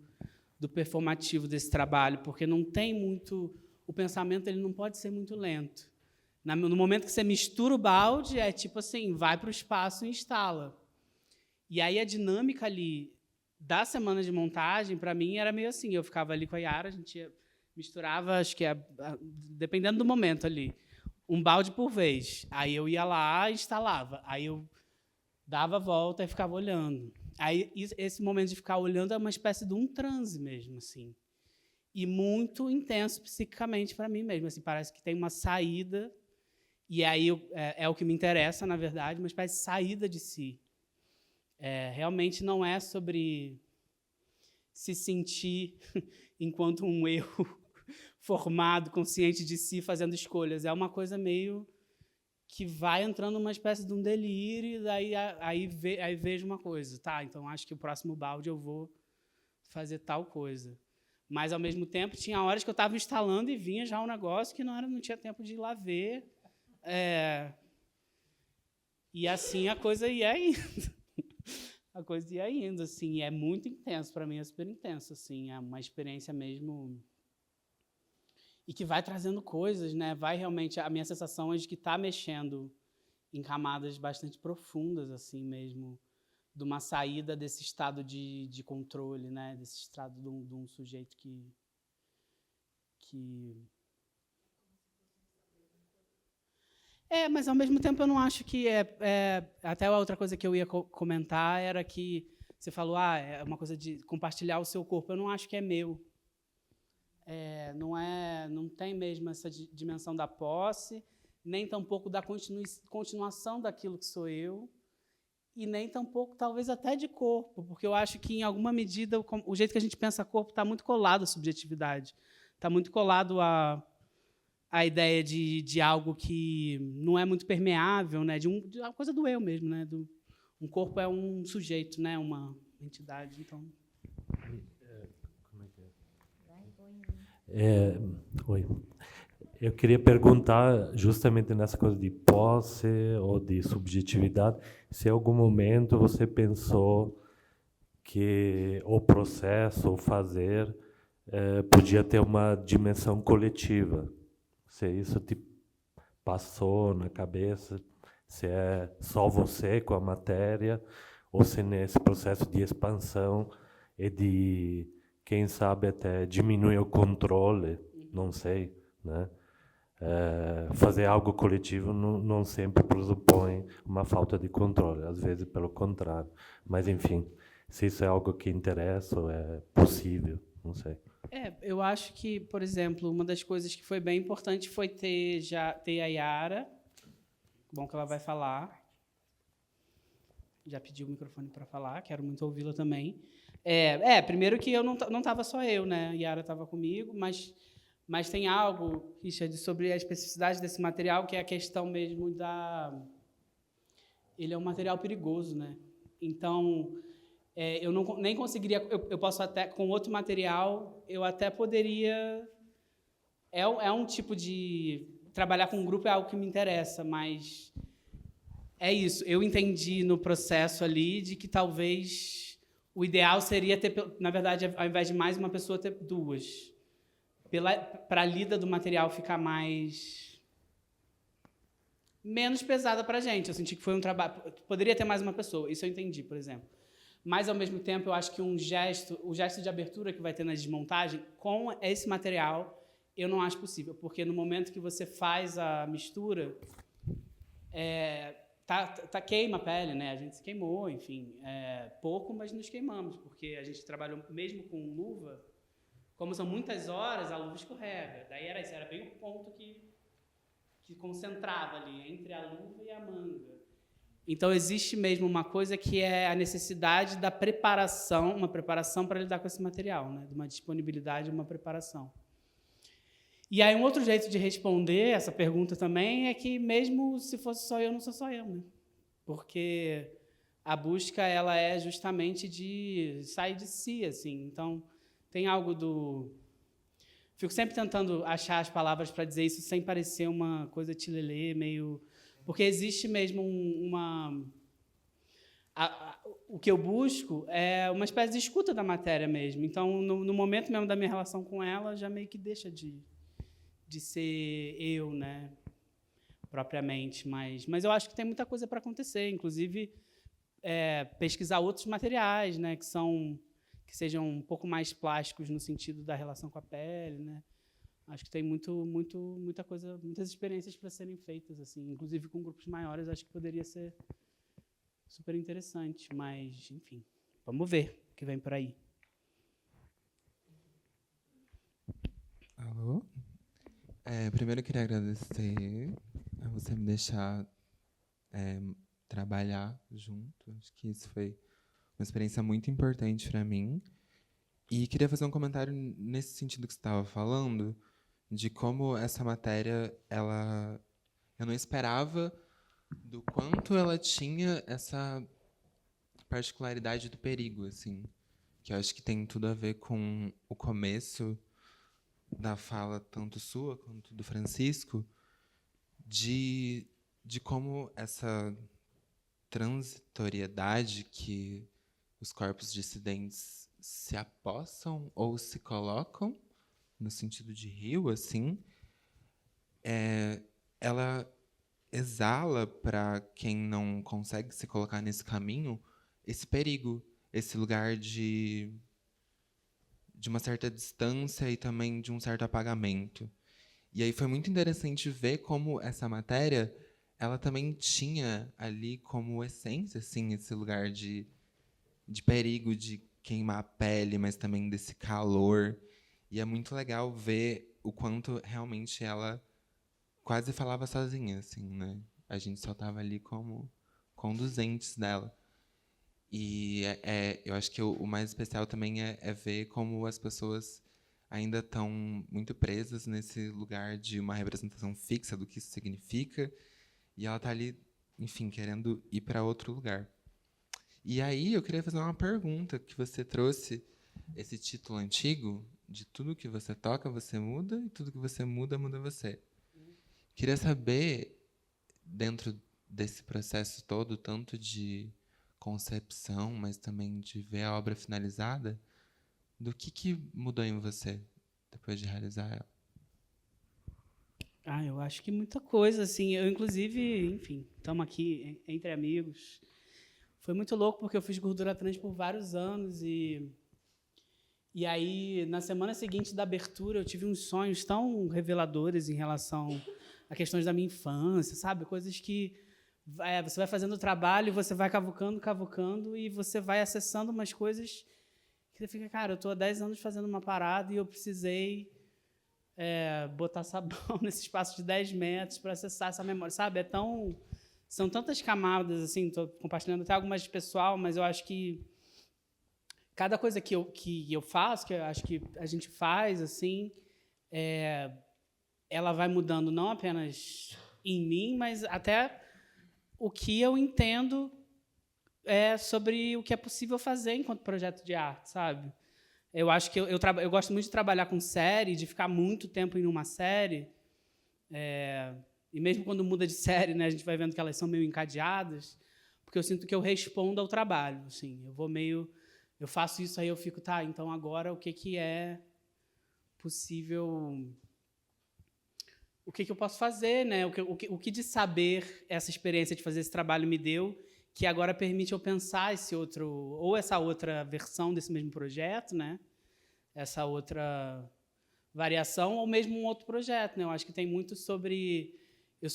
performativo desse trabalho, porque não tem muito... O pensamento ele não pode ser muito lento. No momento que você mistura o balde, é tipo assim, vai para o espaço e instala. E aí a dinâmica ali da semana de montagem, para mim, era meio assim. Eu ficava ali com a Yara, a gente misturava, acho que dependendo do momento ali, um balde por vez. Aí eu ia lá e instalava. Aí eu dava a volta e ficava olhando. Aí, esse momento de ficar olhando é uma espécie de um transe mesmo, assim. E muito intenso psiquicamente para mim mesmo. Assim, parece que tem uma saída, e aí é o que me interessa, na verdade, uma espécie de saída de si. Realmente não é sobre se sentir enquanto um eu formado, consciente de si, fazendo escolhas. É uma coisa meio que vai entrando numa espécie de um delírio, e daí aí vejo uma coisa. Tá, então acho que o próximo balde eu vou fazer tal coisa. Mas, ao mesmo tempo, tinha horas que eu estava instalando e vinha já um negócio que não tinha tempo de ir lá ver. E assim a coisa ia indo. A coisa ia indo, assim, e é muito intenso, para mim é super intenso, assim, é uma experiência mesmo, e que vai trazendo coisas, né? Vai realmente, a minha sensação é de que está mexendo em camadas bastante profundas, assim mesmo, de uma saída desse estado de controle, né? Desse estado de um sujeito que mas, ao mesmo tempo, eu não acho que até a outra coisa que eu ia comentar era que você falou, é uma coisa de compartilhar o seu corpo. Eu não acho que é meu. Não tem mesmo essa dimensão da posse, nem tampouco da continuação daquilo que sou eu, e nem tampouco, talvez, até de corpo, porque eu acho que, em alguma medida, o jeito que a gente pensa corpo está muito colado à subjetividade, está muito colado a ideia de algo que não é muito permeável, né? De uma coisa do eu mesmo, né? Um corpo é um sujeito, né? Uma entidade. Então. Como é que é? Oi. Eu queria perguntar, justamente nessa coisa de posse ou de subjetividade, se em algum momento você pensou que o processo, o fazer, podia ter uma dimensão coletiva. Se isso te passou na cabeça, se é só você com a matéria, ou se nesse processo de expansão e de, quem sabe, até diminuir o controle, não sei, né? Fazer algo coletivo não sempre pressupõe uma falta de controle, às vezes pelo contrário. Mas, enfim, se isso é algo que interessa ou é possível, não sei. Eu acho que, por exemplo, uma das coisas que foi bem importante foi ter a Yara. Bom que ela vai falar. Já pedi o microfone para falar, quero muito ouvi-la também. Primeiro que eu não estava só eu, né? A Yara estava comigo, mas tem algo, Richard, sobre a especificidade desse material, que é a questão mesmo ele é um material perigoso, né? Então, eu nem conseguiria. Eu posso até, com outro material, eu até poderia. É um tipo de. Trabalhar com um grupo é algo que me interessa, mas é isso. Eu entendi no processo ali de que talvez o ideal seria ter, na verdade, ao invés de mais uma pessoa, ter duas. Para a lida do material ficar menos pesada para a gente. Eu senti que foi um trabalho. Poderia ter mais uma pessoa, isso eu entendi, por exemplo. Mas, ao mesmo tempo, eu acho que o gesto de abertura que vai ter na desmontagem, com esse material, eu não acho possível, porque no momento que você faz a mistura, queima a pele, né? A gente se queimou, enfim, pouco, mas nos queimamos, porque a gente trabalhou mesmo com luva, como são muitas horas, a luva escorrega. Daí era bem o ponto que concentrava ali, entre a luva e a manga. Então, existe mesmo uma coisa que é a necessidade da preparação, uma preparação para lidar com esse material, né? De uma disponibilidade, uma preparação. E aí, um outro jeito de responder essa pergunta também é que, mesmo se fosse só eu, não sou só eu, né? Porque a busca, ela é justamente de sair de si, assim. Então, tem algo do... Fico sempre tentando achar as palavras para dizer isso sem parecer uma coisa tilelê, meio... Porque existe mesmo o que eu busco é uma espécie de escuta da matéria mesmo. Então, no momento mesmo da minha relação com ela, já meio que deixa de ser eu, né, propriamente. Mas eu acho que tem muita coisa para acontecer, inclusive pesquisar outros materiais, né, que sejam um pouco mais plásticos no sentido da relação com a pele, né. Acho que tem muita coisa, muitas experiências para serem feitas, assim, inclusive com grupos maiores. Acho que poderia ser super interessante, mas, enfim, vamos ver o que vem por aí. Alô? Primeiro eu queria agradecer a você me deixar trabalhar junto. Acho que isso foi uma experiência muito importante para mim. E queria fazer um comentário nesse sentido que você estava falando, de como essa matéria, eu não esperava do quanto ela tinha essa particularidade do perigo, assim, que eu acho que tem tudo a ver com o começo da fala, tanto sua quanto do Francisco, de como essa transitoriedade que os corpos dissidentes se apossam ou se colocam, no sentido de rio, assim, ela exala para quem não consegue se colocar nesse caminho esse perigo, esse lugar de uma certa distância e também de um certo apagamento. E aí foi muito interessante ver como essa matéria, ela também tinha ali como essência, assim, esse lugar de perigo, de queimar a pele, mas também desse calor. E é muito legal ver o quanto realmente ela quase falava sozinha, assim, né? A gente só estava ali como conduzentes dela. E eu acho que o mais especial também é ver como as pessoas ainda estão muito presas nesse lugar de uma representação fixa do que isso significa, e ela está ali, enfim, querendo ir para outro lugar. E aí eu queria fazer uma pergunta, que você trouxe esse título antigo, de tudo que você toca, você muda, e tudo que você muda, muda você. Queria saber, dentro desse processo todo, tanto de concepção, mas também de ver a obra finalizada, do que mudou em você depois de realizar ela? Eu acho que muita coisa, assim. Eu, inclusive, enfim, estamos aqui entre amigos. Foi muito louco, porque eu fiz gordura trans por vários anos e aí, na semana seguinte da abertura, eu tive uns sonhos tão reveladores em relação a questões da minha infância, sabe? Coisas que você vai fazendo o trabalho, você vai cavucando, e você vai acessando umas coisas que você fica, cara, eu estou há 10 anos fazendo uma parada e eu precisei botar sabão nesse espaço de 10 metros para acessar essa memória, sabe? São tantas camadas, assim, estou compartilhando até algo mais pessoal, mas eu acho que cada coisa que eu faço, que eu acho que a gente faz, assim, ela vai mudando não apenas em mim, mas até o que eu entendo sobre o que é possível fazer enquanto projeto de arte, sabe? Eu acho que eu gosto muito de trabalhar com série, de ficar muito tempo em uma série, e mesmo quando muda de série, né, a gente vai vendo que elas são meio encadeadas, porque eu sinto que eu respondo ao trabalho, assim, eu faço isso, aí eu fico, tá, então agora o que é possível, o que eu posso fazer, né? O que de saber essa experiência de fazer esse trabalho me deu, que agora permite eu pensar essa outra versão desse mesmo projeto, né? Essa outra variação, ou mesmo um outro projeto, né? Eu acho que tem muito sobre... Eu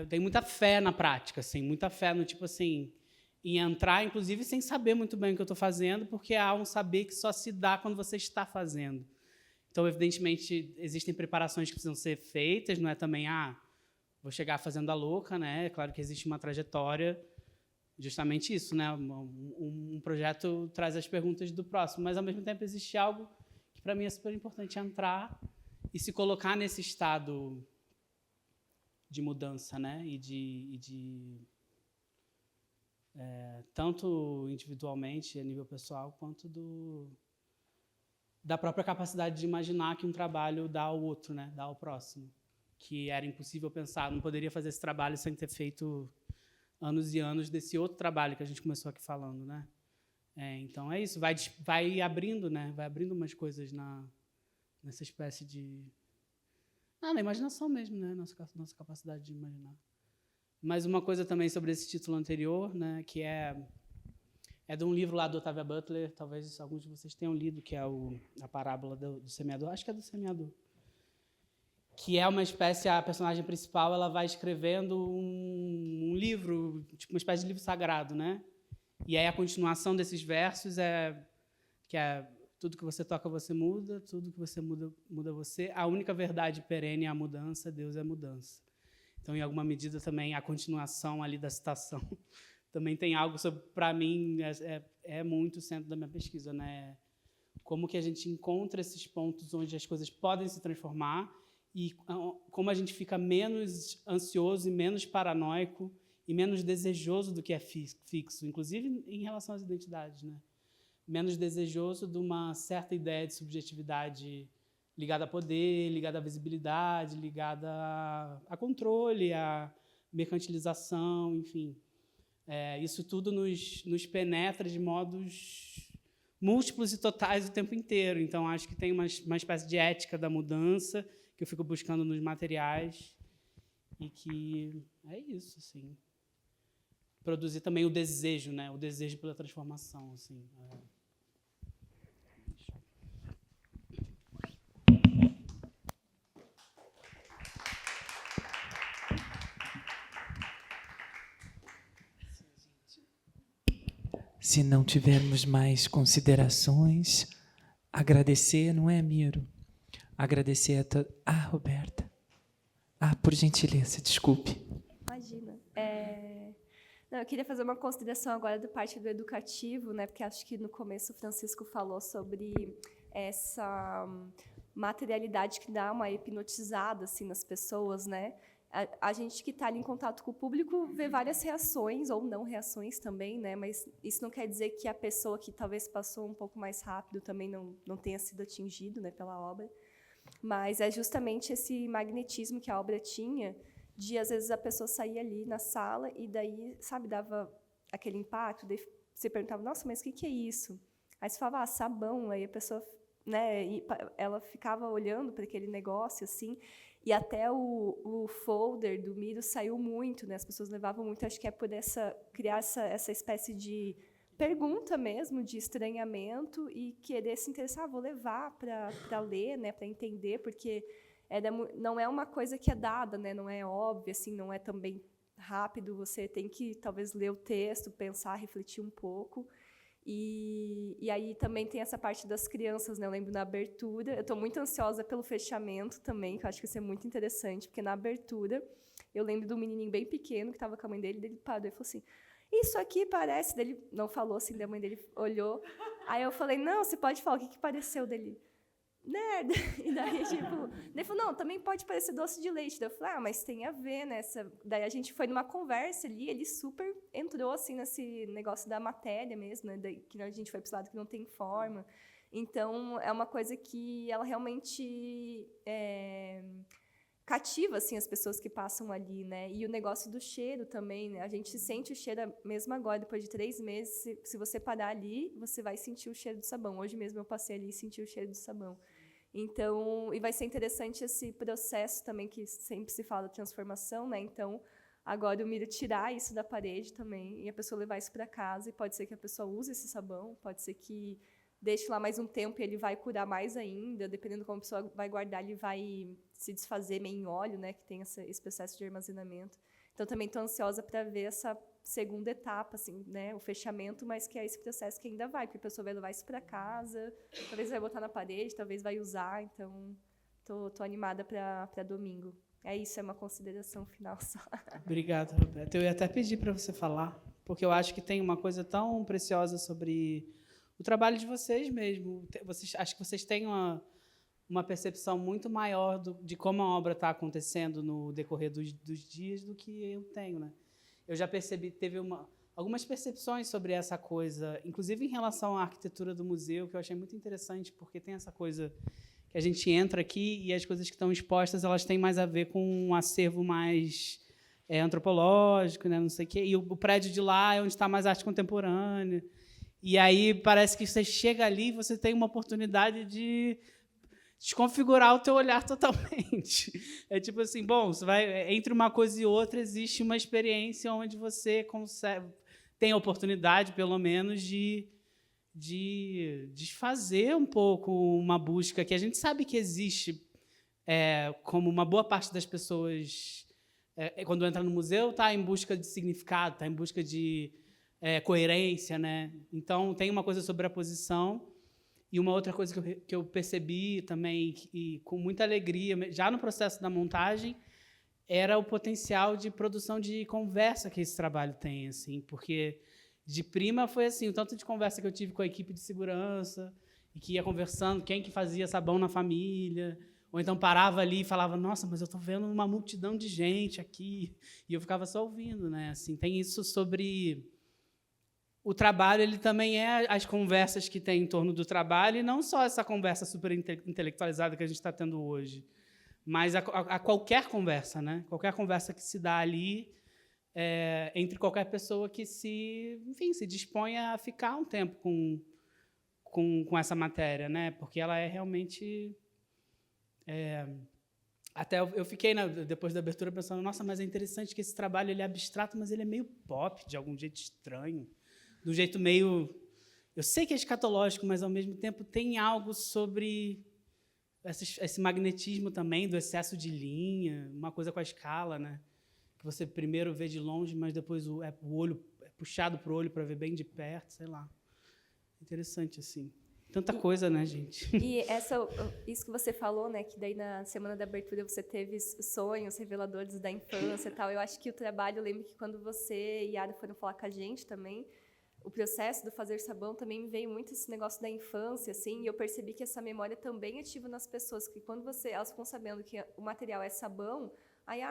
tenho muita fé na prática, assim, muita fé no tipo assim, em entrar, inclusive, sem saber muito bem o que eu estou fazendo, porque há um saber que só se dá quando você está fazendo. Então, evidentemente, existem preparações que precisam ser feitas, não é também, vou chegar fazendo a louca, né? É claro que existe uma trajetória, justamente isso, né? Um projeto traz as perguntas do próximo, mas, ao mesmo tempo, existe algo que, para mim, é super importante entrar e se colocar nesse estado de mudança, né? Tanto individualmente, a nível pessoal, quanto da própria capacidade de imaginar que um trabalho dá ao outro, né? Dá ao próximo. Que era impossível pensar, não poderia fazer esse trabalho sem ter feito anos e anos desse outro trabalho que a gente começou aqui falando, né? Então é isso, vai abrindo, né? Vai abrindo umas coisas nessa espécie de... na imaginação mesmo, né? Nossa capacidade de imaginar. Mas uma coisa também sobre esse título anterior, né? Que é de um livro lá do Octavia Butler, talvez alguns de vocês tenham lido, que é a Parábola do Semeador. Acho que é do Semeador. que é uma espécie, a personagem principal, ela vai escrevendo um livro, tipo uma espécie de livro sagrado, né? E aí a continuação desses versos que é tudo que você toca, você muda, tudo que você muda, muda você. A única verdade perene é a mudança, Deus é a mudança. Então, em alguma medida, também a continuação ali da citação também tem algo sobre, para mim, é muito o centro da minha pesquisa, né? Como que a gente encontra esses pontos onde as coisas podem se transformar e como a gente fica menos ansioso e menos paranoico e menos desejoso do que é fixo, inclusive em relação às identidades, né? Menos desejoso de uma certa ideia de subjetividade ligada a poder, ligada à visibilidade, ligada a controle, a mercantilização, enfim. Isso tudo nos penetra de modos múltiplos e totais o tempo inteiro. Então, acho que tem uma espécie de ética da mudança que eu fico buscando nos materiais e que é isso, assim. Produzir também o desejo, né? O desejo pela transformação, assim. Se não tivermos mais considerações, agradecer, não é, Miro? Agradecer a Roberta. Por gentileza, desculpe. Imagina. Não, eu queria fazer uma consideração agora da parte do educativo, né? Porque acho que no começo o Francisco falou sobre essa materialidade que dá uma hipnotizada assim nas pessoas, né? A gente que está ali em contato com o público vê várias reações, ou não reações também, né? Mas isso não quer dizer que a pessoa que talvez passou um pouco mais rápido também não tenha sido atingido, né, pela obra. Mas é justamente esse magnetismo que a obra tinha, de, às vezes, a pessoa sair ali na sala e daí, sabe, dava aquele impacto, daí você perguntava, nossa, mas o que é isso? Aí você falava, sabão, aí a pessoa, né, ela ficava olhando para aquele negócio, assim, e até o folder do Miro saiu muito, né? As pessoas levavam muito, acho que é por criar essa espécie de pergunta mesmo, de estranhamento e querer se interessar, vou levar para ler, né? Para entender, porque não é uma coisa que é dada, né? Não é óbvia, assim, não é também rápido, você tem que talvez ler o texto, pensar, refletir um pouco. E aí também tem essa parte das crianças, né? Eu lembro na abertura, eu estou muito ansiosa pelo fechamento também, que eu acho que isso é muito interessante, porque na abertura eu lembro de um menininho bem pequeno que estava com a mãe dele, ele parou e falou assim, isso aqui parece, dele não falou assim, a mãe dele olhou, aí eu falei, não, você pode falar, o que pareceu dele? Nerd. E daí, tipo, ele falou, não, também pode parecer doce de leite. Daí eu falei, mas tem a ver, né? Daí a gente foi numa conversa ali, ele super entrou, assim, nesse negócio da matéria mesmo, né? Daí, que a gente foi para esse lado que não tem forma. Então, é uma coisa que ela realmente cativa, assim, as pessoas que passam ali, né? E o negócio do cheiro também, né? A gente sente o cheiro mesmo agora, depois de 3 meses, se você parar ali, você vai sentir o cheiro do sabão. Hoje mesmo eu passei ali e senti o cheiro do sabão. Então, e vai ser interessante esse processo também, que sempre se fala de transformação, né? Então, agora o Miro tirar isso da parede também, e a pessoa levar isso para casa, e pode ser que a pessoa use esse sabão, pode ser que deixe lá mais um tempo e ele vai curar mais ainda, dependendo de como a pessoa vai guardar, ele vai se desfazer meio em óleo, né, que tem esse processo de armazenamento. Então, também estou ansiosa para ver essa segunda etapa, assim, né, o fechamento, mas que é esse processo que ainda vai, porque a pessoa vai levar isso para casa, talvez vai botar na parede, talvez vai usar, então tô animada para domingo. É isso, é uma consideração final só. Obrigado, Roberto. Eu ia até pedir para você falar, porque eu acho que tem uma coisa tão preciosa sobre o trabalho de vocês mesmo. Acho que vocês têm uma percepção muito maior de como a obra está acontecendo no decorrer dos dias do que eu tenho, né? Eu já percebi, teve algumas percepções sobre essa coisa, inclusive em relação à arquitetura do museu, que eu achei muito interessante, porque tem essa coisa que a gente entra aqui e as coisas que estão expostas, elas têm mais a ver com um acervo mais antropológico, né, não sei o quê, e o prédio de lá é onde está mais arte contemporânea. E aí parece que você chega ali e você tem uma oportunidade de desconfigurar o teu olhar totalmente. É tipo assim, bom, você vai, entre uma coisa e outra existe uma experiência onde você tem a oportunidade, pelo menos, de desfazer um pouco uma busca que a gente sabe que existe como uma boa parte das pessoas, quando entra no museu, está em busca de significado, está em busca de coerência, né? Então, tem uma coisa sobre a posição e uma outra coisa que eu percebi também, e com muita alegria, já no processo da montagem, era o potencial de produção de conversa que esse trabalho tem, assim, porque de prima foi assim, o tanto de conversa que eu tive com a equipe de segurança, e que ia conversando, quem que fazia sabão na família, ou então parava ali e falava, nossa, mas eu estou vendo uma multidão de gente aqui, e eu ficava só ouvindo, né? Assim, tem isso sobre o trabalho, ele também é as conversas que tem em torno do trabalho, e não só essa conversa super intelectualizada que a gente está tendo hoje, mas a qualquer conversa, né? Qualquer conversa que se dá ali, entre qualquer pessoa que se disponha a ficar um tempo com essa matéria, né? Porque ela é realmente... até eu fiquei, depois da abertura, pensando, nossa, mas é interessante que esse trabalho ele é abstrato, mas ele é meio pop, de algum jeito estranho, de um jeito meio... Eu sei que é escatológico, mas, ao mesmo tempo, tem algo sobre esse magnetismo também, do excesso de linha, uma coisa com a escala, né? Que você primeiro vê de longe, mas depois o olho é puxado para o olho para ver bem de perto, sei lá. Interessante, assim. Tanta coisa, né, gente? E isso que você falou, né, que daí na semana da abertura você teve sonhos reveladores da infância e tal. Eu acho que o trabalho, eu lembro que quando você e Yara foram falar com a gente também, o processo do fazer sabão também veio muito esse negócio da infância, assim, e eu percebi que essa memória também ativa nas pessoas, que quando elas ficam sabendo que o material é sabão, aí,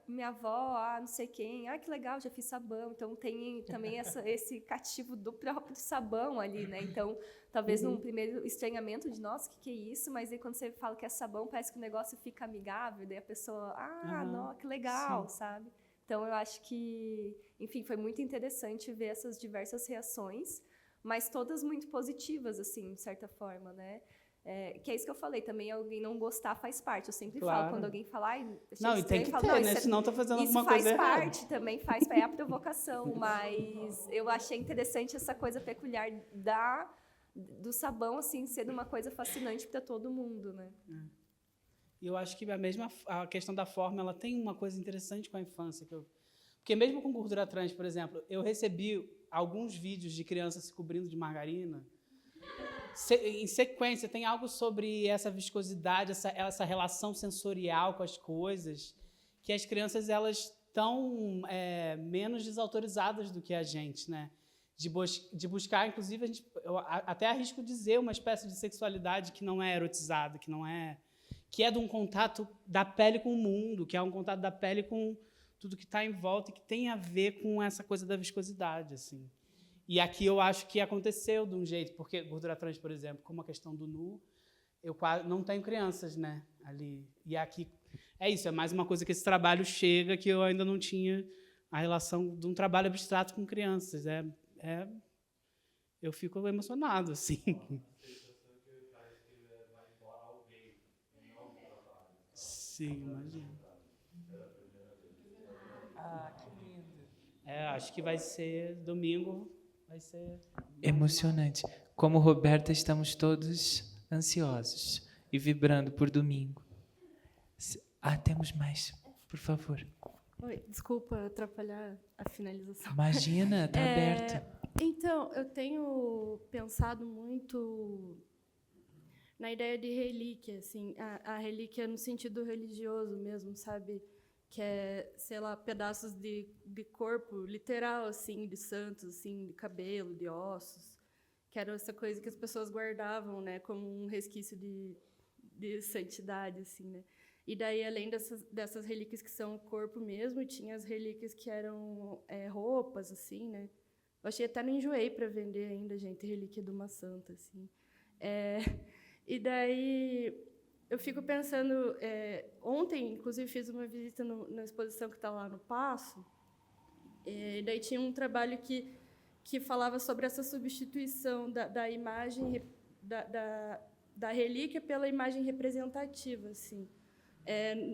minha avó, não sei quem, que legal, já fiz sabão. Então, tem também esse cativo do próprio sabão ali, né? Então, talvez num primeiro estranhamento de, nossa, o que é isso? Mas aí, quando você fala que é sabão, parece que o negócio fica amigável, daí a pessoa, não, que legal, sabe? Então, eu acho que, enfim, foi muito interessante ver essas diversas reações, mas todas muito positivas, assim, de certa forma, né? Que é isso que eu falei, também alguém não gostar faz parte. Eu sempre falo, quando alguém fala, não, e tem que ter, né? Senão tá fazendo alguma coisa errada. Isso faz parte, também faz parte, é a provocação, mas eu achei interessante essa coisa peculiar do sabão, assim, sendo uma coisa fascinante para todo mundo, né? E eu acho que a questão da forma, ela tem uma coisa interessante com a infância. Porque mesmo com gordura trans, por exemplo, eu recebi alguns vídeos de crianças se cobrindo de margarina. Em sequência, tem algo sobre essa viscosidade, essa relação sensorial com as coisas, que as crianças elas estão menos desautorizadas do que a gente, né? De buscar, inclusive, eu até arrisco dizer, uma espécie de sexualidade que não é erotizada, que é de um contato da pele com o mundo, que é um contato da pele com tudo que está em volta e que tem a ver com essa coisa da viscosidade, assim. E aqui eu acho que aconteceu de um jeito, porque gordura trans, por exemplo, como a questão do nu, eu não tenho crianças, né, ali. E aqui é isso, é mais uma coisa que esse trabalho chega, que eu ainda não tinha a relação de um trabalho abstrato com crianças. Eu fico emocionado, assim. Sim, imagino. Que lindo. Acho que vai ser domingo, vai ser... Emocionante. Como Roberta, estamos todos ansiosos e vibrando por domingo. Temos mais, por favor. Oi, desculpa atrapalhar a finalização. Imagina, está aberto. Então, eu tenho pensado muito na ideia de relíquia, assim, a relíquia no sentido religioso mesmo, sabe? Que é, sei lá, pedaços de corpo literal, assim, de santos, assim, de cabelo, de ossos, que era essa coisa que as pessoas guardavam, né, como um resquício de santidade, assim, né? E daí, além dessas relíquias que são o corpo mesmo, tinha as relíquias que eram roupas, assim, né? Eu achei até não enjoei para vender ainda, gente, relíquia de uma santa, assim. E daí eu fico pensando, ontem, inclusive, fiz uma visita na exposição que está lá no Paço, e daí tinha um trabalho que falava sobre essa substituição da imagem, da relíquia pela imagem representativa, assim.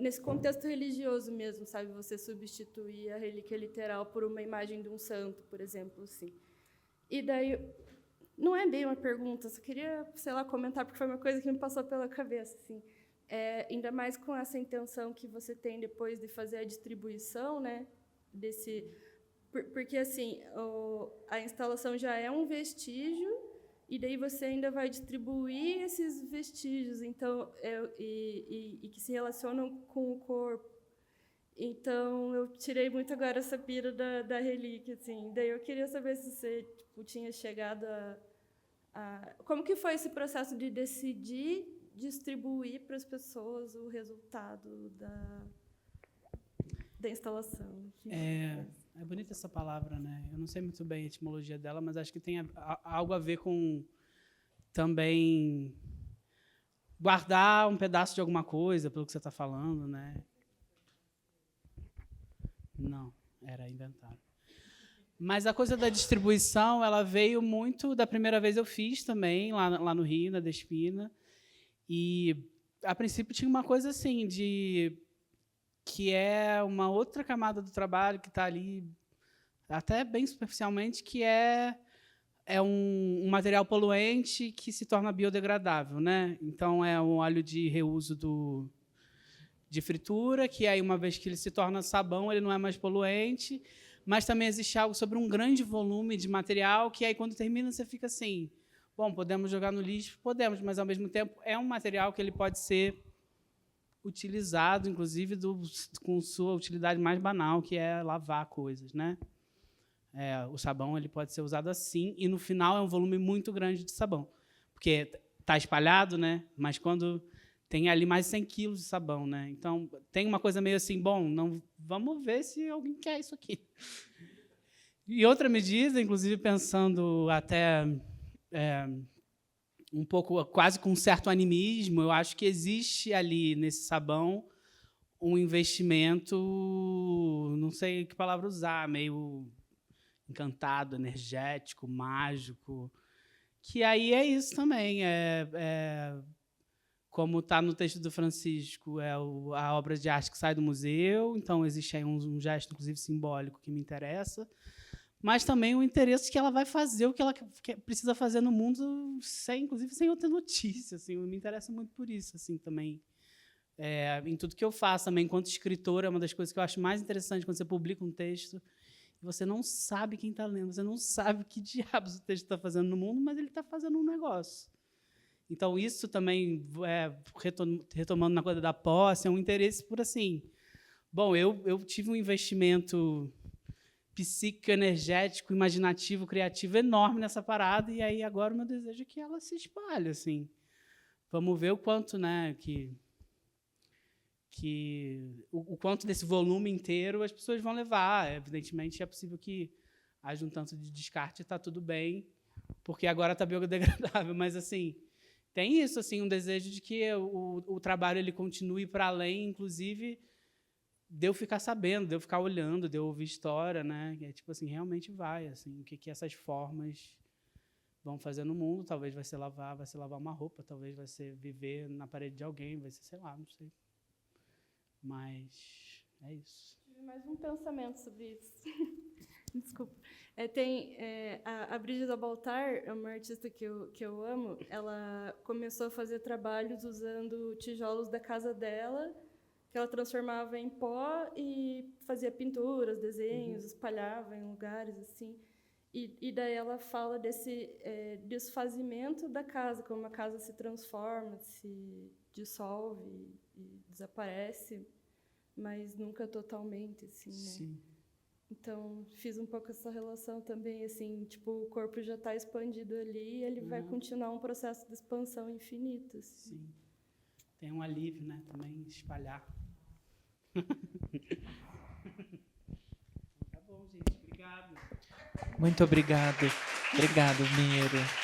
Nesse contexto religioso mesmo, sabe? Você substituir a relíquia literal por uma imagem de um santo, por exemplo, assim. E daí, não é bem uma pergunta, só queria, sei lá, comentar, porque foi uma coisa que me passou pela cabeça, assim. ainda mais com essa intenção que você tem depois de fazer a distribuição, né? Porque assim, a instalação já é um vestígio e daí você ainda vai distribuir esses vestígios, então e que se relacionam com o corpo. Então eu tirei muito agora essa pira da relíquia, assim. Daí eu queria saber se você tinha chegado como que foi esse processo de decidir distribuir para as pessoas o resultado da instalação. É bonita essa palavra, né? Eu não sei muito bem a etimologia dela, mas acho que tem algo a ver com também guardar um pedaço de alguma coisa, pelo que você está falando, né? Não, era inventado. Mas a coisa da distribuição, ela veio muito da primeira vez eu fiz também, lá no Rio, na Despina. E, a princípio, tinha uma coisa assim, que é uma outra camada do trabalho que está ali, até bem superficialmente, que é um material poluente que se torna biodegradável, né? Então, é um óleo de reuso de fritura, que aí, uma vez que ele se torna sabão, ele não é mais poluente, mas também existe algo sobre um grande volume de material que aí, quando termina, você fica assim, bom, podemos jogar no lixo? Podemos, mas, ao mesmo tempo, é um material que ele pode ser utilizado, inclusive, com sua utilidade mais banal, que é lavar coisas, né? O sabão ele pode ser usado assim, e, no final, é um volume muito grande de sabão, porque está espalhado, né? Mas, quando tem ali mais de 100 quilos de sabão, né? Então, tem uma coisa meio assim, bom, não, vamos ver se alguém quer isso aqui. E outra medida, inclusive pensando até um pouco, quase com um certo animismo, eu acho que existe ali nesse sabão um investimento, não sei que palavra usar, meio encantado, energético, mágico, que aí é isso também, como está no texto do Francisco, a obra de arte que sai do museu, então existe aí um gesto, inclusive, simbólico que me interessa, mas também o interesse que ela vai fazer o que ela precisa fazer no mundo, inclusive sem eu ter notícia. Assim, me interessa muito por isso assim, também. Em tudo que eu faço, também, enquanto escritora, é uma das coisas que eu acho mais interessante quando você publica um texto e você não sabe quem está lendo, você não sabe o que diabos o texto está fazendo no mundo, mas ele está fazendo um negócio. Então, isso também, retomando na coisa da posse, é um interesse por assim. Bom, eu tive um investimento psíquico, energético, imaginativo, criativo enorme nessa parada, e aí agora o meu desejo é que ela se espalhe. Assim. Vamos ver o quanto, né, o quanto desse volume inteiro as pessoas vão levar. Evidentemente, é possível que haja um tanto de descarte, está tudo bem, porque agora está biodegradável, mas assim, tem isso, assim, um desejo de que o trabalho ele continue para além, inclusive, de eu ficar sabendo, de eu ficar olhando, de eu ouvir história, né? Que tipo assim, realmente vai, assim, o que essas formas vão fazer no mundo. Talvez vai ser lavar uma roupa, talvez vai ser viver na parede de alguém, vai ser, sei lá, não sei. Mas é isso. Tive mais um pensamento sobre isso. Desculpa. Tem a Brígida Baltar, é uma artista que eu amo. Ela começou a fazer trabalhos usando tijolos da casa dela, que ela transformava em pó e fazia pinturas, desenhos, espalhava em lugares assim. E daí ela fala desse desfazimento da casa, como a casa se transforma, se dissolve e desaparece, mas nunca totalmente, assim, né? Sim. Então, fiz um pouco essa relação também, assim, tipo, o corpo já está expandido ali e ele vai continuar um processo de expansão infinito. Assim. Sim. Tem um alívio, né, também, espalhar. Tá bom, gente. Obrigado. Muito obrigado. Obrigado, Miro.